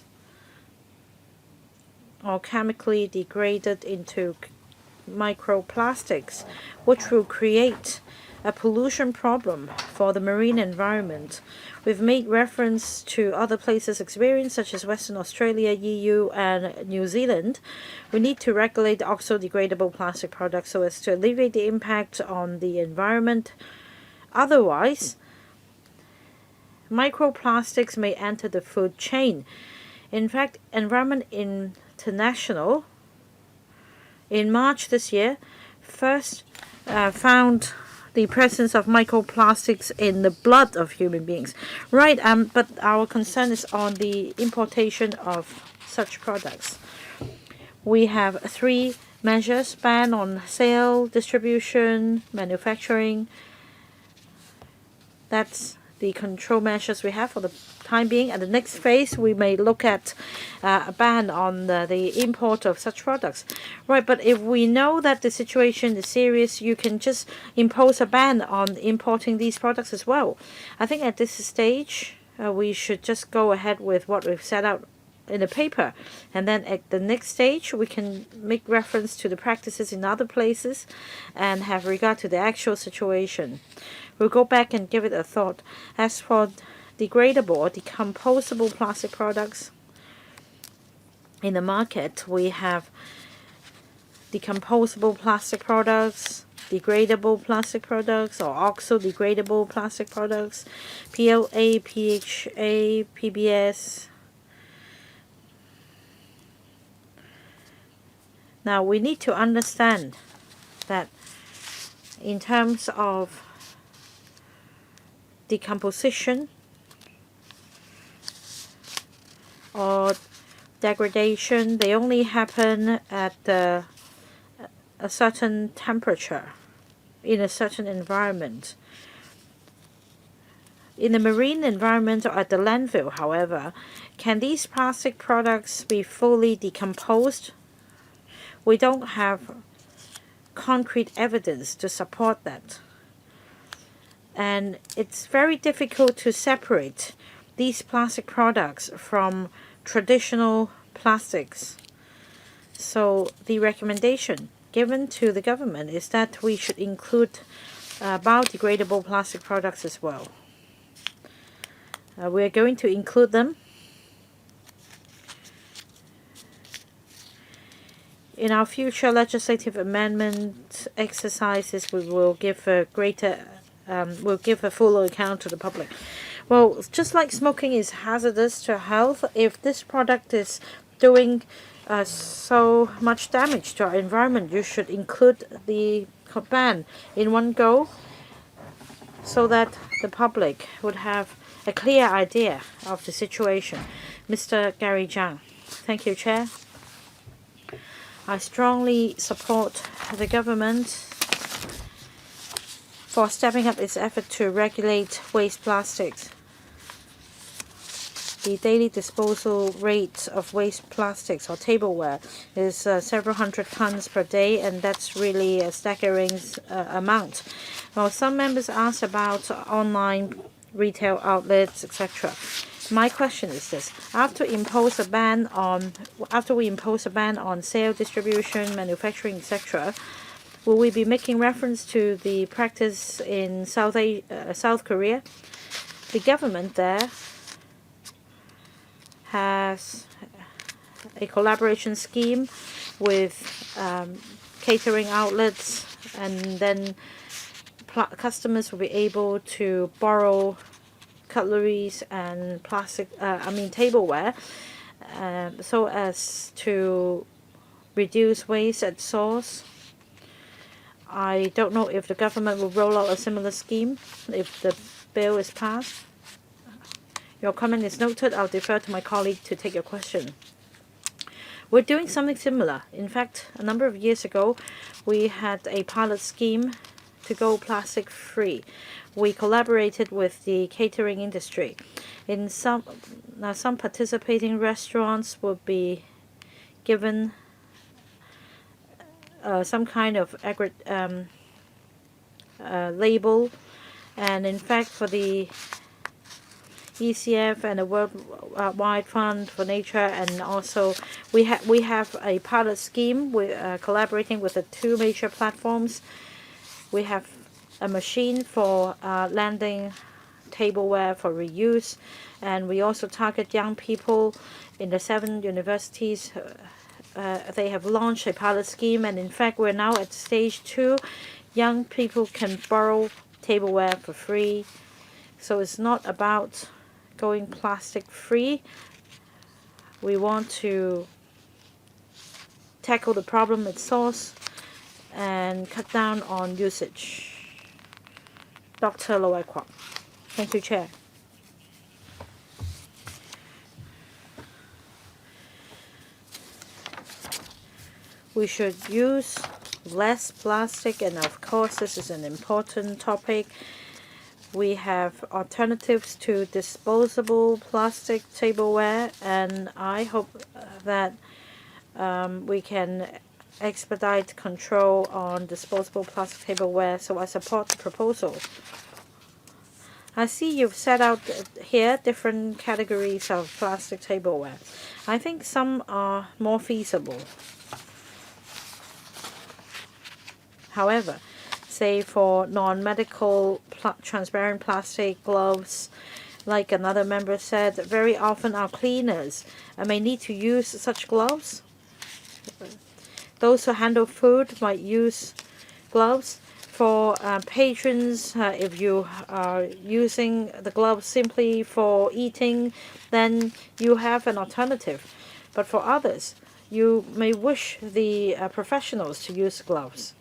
or chemically degraded into microplastics, which will create a pollution problem for the marine environment. We've made reference to other places' experience, such as Western Australia, EU, and New Zealand. We need to regulate oxo-degradable plastic products so as to alleviate the impact on the environment. Otherwise, microplastics may enter the food chain. In fact, Environment International, in March this year, first found the presence of microplastics in the blood of human beings. Right, but our concern is on the importation of such products. We have 3 measures: ban on sale, distribution, manufacturing. That's the control measures we have for the time being. At the next phase, we may look at a ban on the import of such products. Right, but if we know that the situation is serious, you can just impose a ban on importing these products as well. I think at this stage, we should just go ahead with what we've set out in the paper. And then at the next stage, we can make reference to the practices in other places and have regard to the actual situation. We'll go back and give it a thought. As for degradable or decomposable plastic products, in the market we have decomposable plastic products, degradable plastic products, or oxo-degradable plastic products, PLA, PHA, PBS. Now we need to understand that in terms of decomposition or degradation, they only happen at a certain temperature in a certain environment. In the marine environment or at the landfill, however, can these plastic products be fully decomposed? We don't have concrete evidence to support that. And it's very difficult to separate these plastic products from traditional plastics. So the recommendation given to the government is that we should include biodegradable plastic products as well. We're going to include them. In our future legislative amendment exercises, we will give a fuller account to the public. Well, just like smoking is hazardous to health, if this product is doing so much damage to our environment, you should include the ban in one go so that the public would have a clear idea of the situation. Mr. Gary Zhang. Thank you, Chair. I strongly support the government for stepping up its effort to regulate waste plastics. The daily disposal rate of waste plastics or tableware is several hundred tons per day, and that's really a staggering amount. Well, some members asked about online retail outlets, etc. My question is this: after we impose a ban on sale, distribution, manufacturing, etc., will we be making reference to the practice in South Korea? The government there has a collaboration scheme with catering outlets, and then customers will be able to borrow cutleries and tableware, so as to reduce waste at source. I don't know if the government will roll out a similar scheme if the bill is passed. Your comment is noted. I'll defer to my colleague to take your question. We're doing something similar. In fact, a number of years ago, we had a pilot scheme to go plastic free. We collaborated with the catering industry. In some participating restaurants will be given some kind of label, and in fact for the ECF and the Worldwide Fund for Nature, and also we have a pilot scheme. We're collaborating with the 2 major platforms. We have a machine for landing tableware for reuse, and we also target young people in the 7 universities. They have launched a pilot scheme, and in fact we're now at stage 2. Young people can borrow tableware for free. So it's not about going plastic free. We want to tackle the problem at source and cut down on usage. Dr. Loy Kwat. Thank you, Chair. We should use less plastic, and of course this is an important topic. We have alternatives to disposable plastic tableware, and I hope that we can expedite control on disposable plastic tableware, so I support the proposal. I see you've set out here different categories of plastic tableware. I think some are more feasible. However, say for non-medical transparent plastic gloves, like another member said, very often our cleaners may need to use such gloves. Those who handle food might use gloves. For patrons, if you are using the gloves simply for eating, then you have an alternative. But for others, you may wish the professionals to use gloves.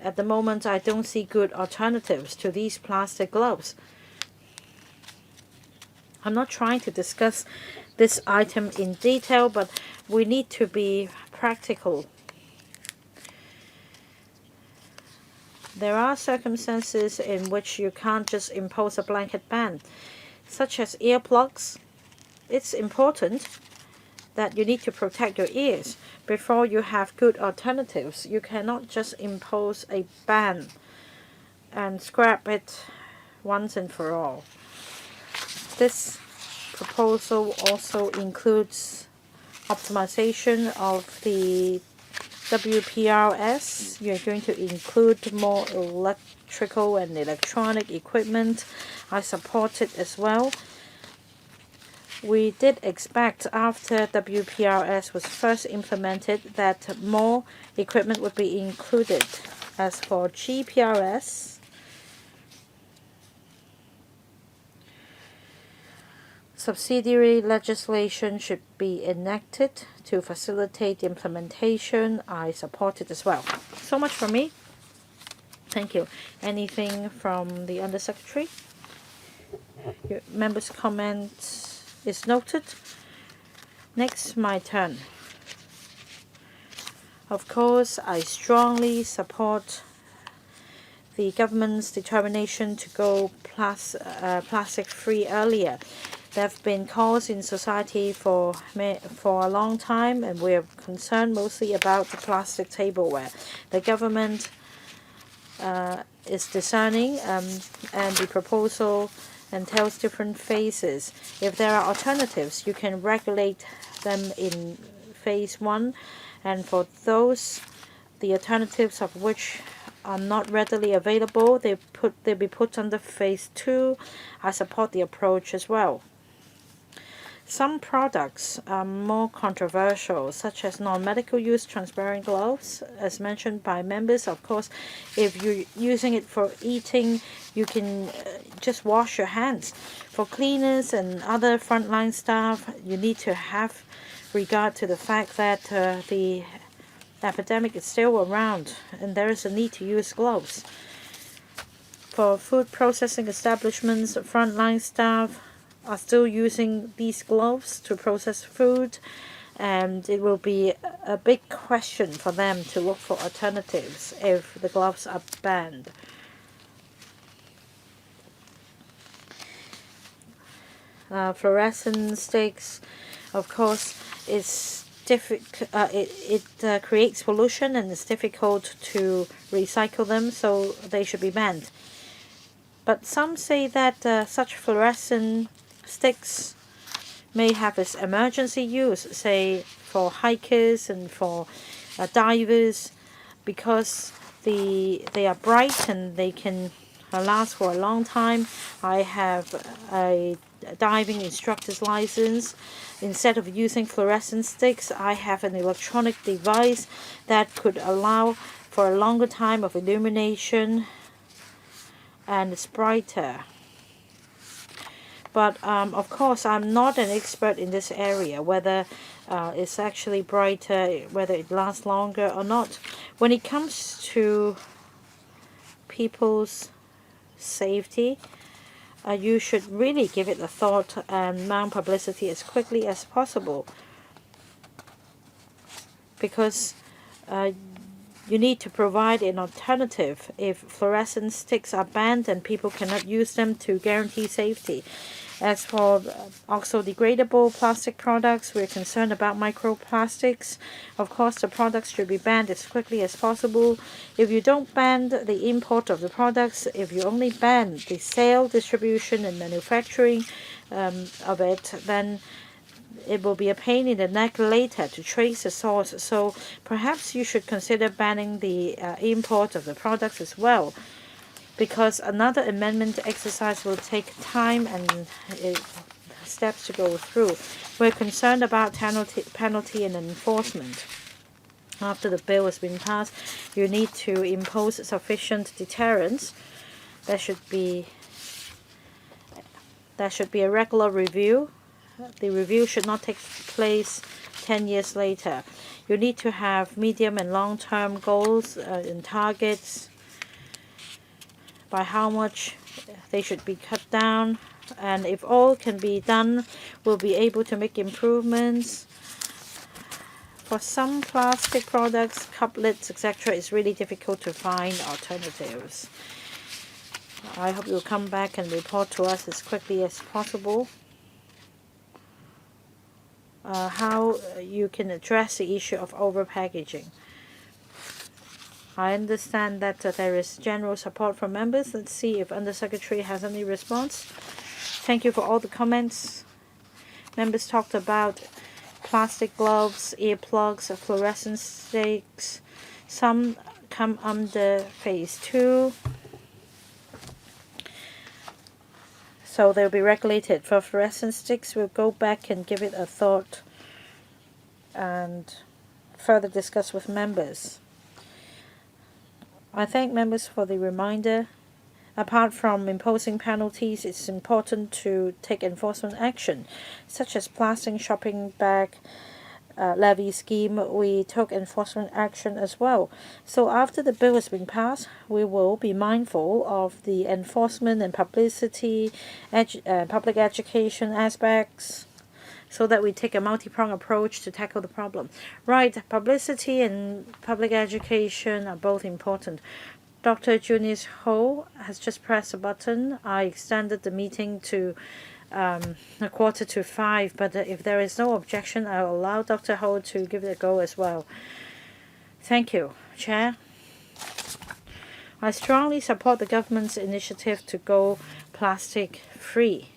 At the moment, I don't see good alternatives to these plastic gloves. I'm not trying to discuss this item in detail, but we need to be practical. There are circumstances in which you can't just impose a blanket ban, such as earplugs. It's important that you need to protect your ears before you have good alternatives. You cannot just impose a ban and scrap it once and for all. This proposal also includes optimization of the WPRS. You're going to include more electrical and electronic equipment. I support it as well. We did expect after WPRS was first implemented that more equipment would be included. As for GPRS, subsidiary legislation should be enacted to facilitate the implementation. I support it as well. So much from me. Thank you. Anything from the Undersecretary? Your members' comments is noted. Next, my turn. Of course, I strongly support the government's determination to go plastic-free earlier. There have been calls in society for a long time, and we are concerned mostly about the plastic tableware. The government is discerning, and the proposal entails different phases. If there are alternatives, you can regulate them in phase 1, and for those, the alternatives of which are not readily available, they'll be put under phase 2. I support the approach as well. Some products are more controversial, such as non-medical use transparent gloves, as mentioned by members. Of course, if you're using it for eating, you can just wash your hands. For cleaners and other frontline staff, you need to have regard to the fact that the epidemic is still around and there is a need to use gloves. For food processing establishments, frontline staff are still using these gloves to process food, and it will be a big question for them to look for alternatives if the gloves are banned. Fluorescent sticks, of course, is difficult. It creates pollution and it's difficult to recycle them, so they should be banned. But some say that such fluorescent sticks may have its emergency use, say for hikers and for divers, because they are bright and they can last for a long time. I have a diving instructor's license. Instead of using fluorescent sticks, I have an electronic device that could allow for a longer time of illumination, and it's brighter. But of course, I'm not an expert in this area, whether it's actually brighter, whether it lasts longer or not. When it comes to people's safety, you should really give it a thought and mount publicity as quickly as possible, because you need to provide an alternative if fluorescent sticks are banned and people cannot use them to guarantee safety. As for oxo-degradable plastic products, we're concerned about microplastics. Of course, the products should be banned as quickly as possible. If you don't ban the import of the products, if you only ban the sale, distribution, and manufacturing of it, then it will be a pain in the neck later to trace the source. So perhaps you should consider banning the import of the products as well, because another amendment exercise will take time and steps to go through. We're concerned about penalty and enforcement. After the bill has been passed, you need to impose sufficient deterrence. There should be a regular review. The review should not take place 10 years later. You need to have medium and long-term goals and targets, by how much they should be cut down, and if all can be done, we'll be able to make improvements. For some plastic products, couplets, etc., it's really difficult to find alternatives. I hope you'll come back and report to us as quickly as possible how you can address the issue of overpackaging. I understand that there is general support from members. Let's see if Undersecretary has any response. Thank you for all the comments. Members talked about plastic gloves, earplugs, fluorescent sticks. Some come under phase 2. So they'll be regulated. For fluorescent sticks, we'll go back and give it a thought and further discuss with members. I thank members for the reminder. Apart from imposing penalties, it's important to take enforcement action, such as plastic shopping bag levy scheme. We took enforcement action as well. So after the bill has been passed, we will be mindful of the enforcement and publicity, public education aspects, so that we take a multi-pronged approach to tackle the problem. Right, publicity and public education are both important. Dr. Junius Ho has just pressed a button. I extended the meeting to 4:45, but if there is no objection, I'll allow Dr. Ho to give it a go as well. Thank you, Chair. I strongly support the government's initiative to go plastic free.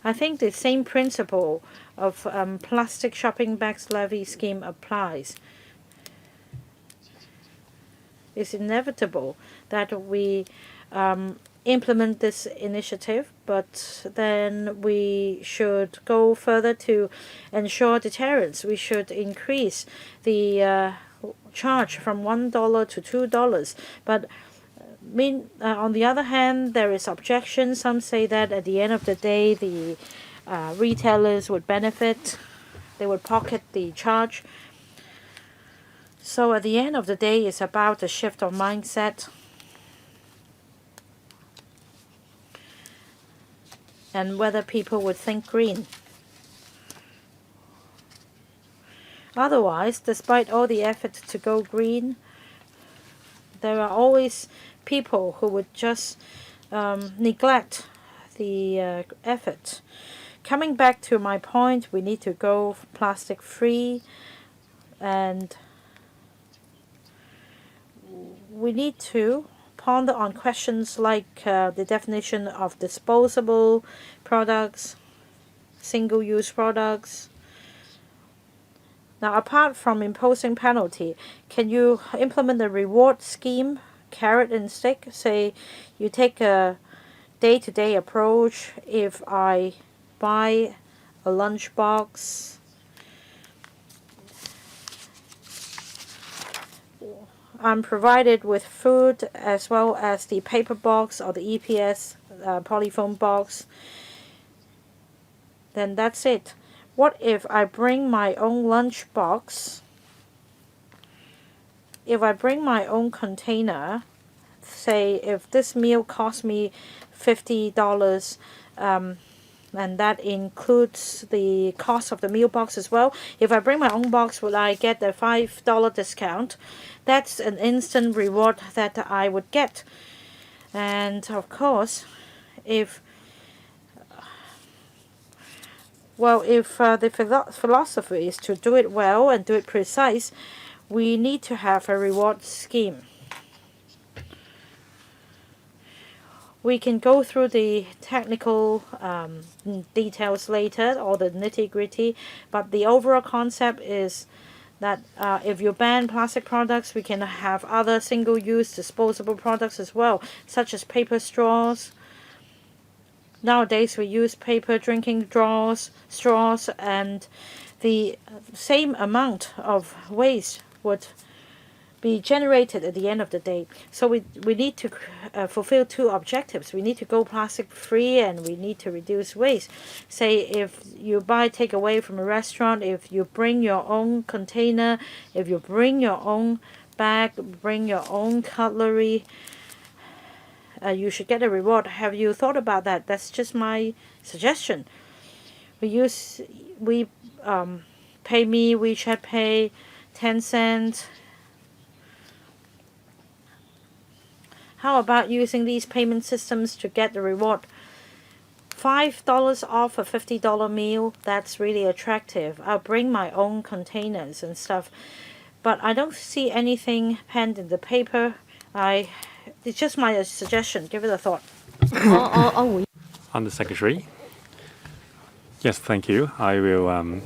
I think the same principle of plastic shopping bags levy scheme applies. It's inevitable that we implement this initiative, but then we should go further to ensure deterrence. We should increase the charge from $1 to $2. But on the other hand, there is objection. Some say that at the end of the day, the retailers would benefit. They would pocket the charge. So at the end of the day, it's about the shift of mindset. And whether people would think green. Otherwise, despite all the effort to go green, there are always people who would just neglect the effort. Coming back to my point, we need to go plastic free, and we need to ponder on questions like the definition of disposable products, single-use products. Now, apart from imposing penalty, can you implement a reward scheme, carrot and stick? Say you take a day-to-day approach. If I buy a lunchbox, I'm provided with food as well as the paper box or the EPS polyfoam box. Then that's it. What if I bring my own lunch box? If I bring my own container, say if this meal cost me $50, and that includes the cost of the meal box as well. If I bring my own box, will I get a $5 discount? That's an instant reward that I would get. And of course, if the philosophy is to do it well and do it precise, we need to have a reward scheme. We can go through the technical details later, or the nitty-gritty, but the overall concept is that if you ban plastic products, we can have other single-use disposable products as well, such as paper straws. Nowadays we use paper drinking straws, and the same amount of waste would be generated at the end of the day. So we need to fulfill two objectives. We need to go plastic free, and we need to reduce waste. Say if you buy takeaway from a restaurant, if you bring your own container, if you bring your own bag, bring your own cutlery, you should get a reward. Have you thought about that? That's just my suggestion. We pay me, WeChat Pay, 10 cents. How about using these payment systems to get the reward? $5 off a $50 meal, that's really attractive. I'll bring my own containers and stuff. But I don't see anything penned in the paper. It's just my suggestion. Give it a thought. Undersecretary. Yes, thank you. I will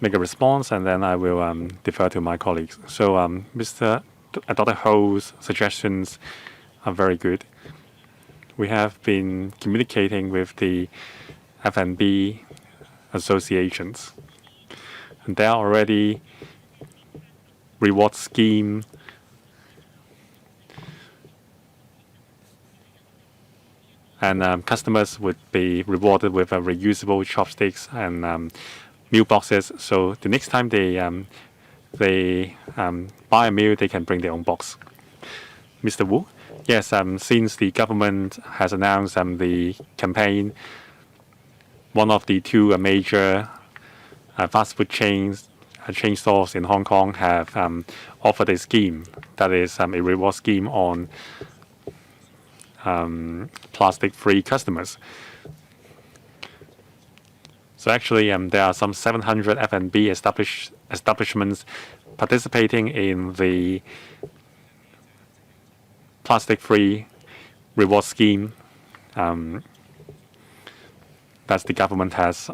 make a response, and then I will defer to my colleagues. So Dr. Ho's suggestions are very good. We have been communicating with the F&B associations, and there are already reward scheme and customers would be rewarded with reusable chopsticks and meal boxes. So the next time they buy a meal, they can bring their own box. Mr. Wu, yes, since the government has announced the campaign, one of the two major fast food chain stores in Hong Kong have offered a scheme that is a reward scheme on plastic-free customers. So actually, there are some 700 F&B establishments participating in the plastic-free reward scheme that the government has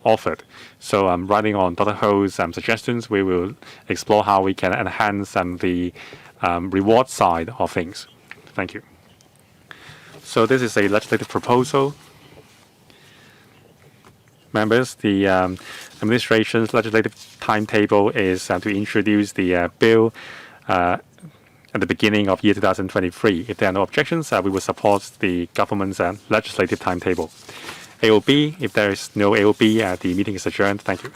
offered. So riding on Dr. Ho's suggestions, we will explore how we can enhance the reward side of things. Thank you. So this is a legislative proposal. Members, the administration's legislative timetable is to introduce the bill at the beginning of year 2023. If there are no objections, we will support the government's legislative timetable. AOB, if there is no AOB, the meeting is adjourned. Thank you.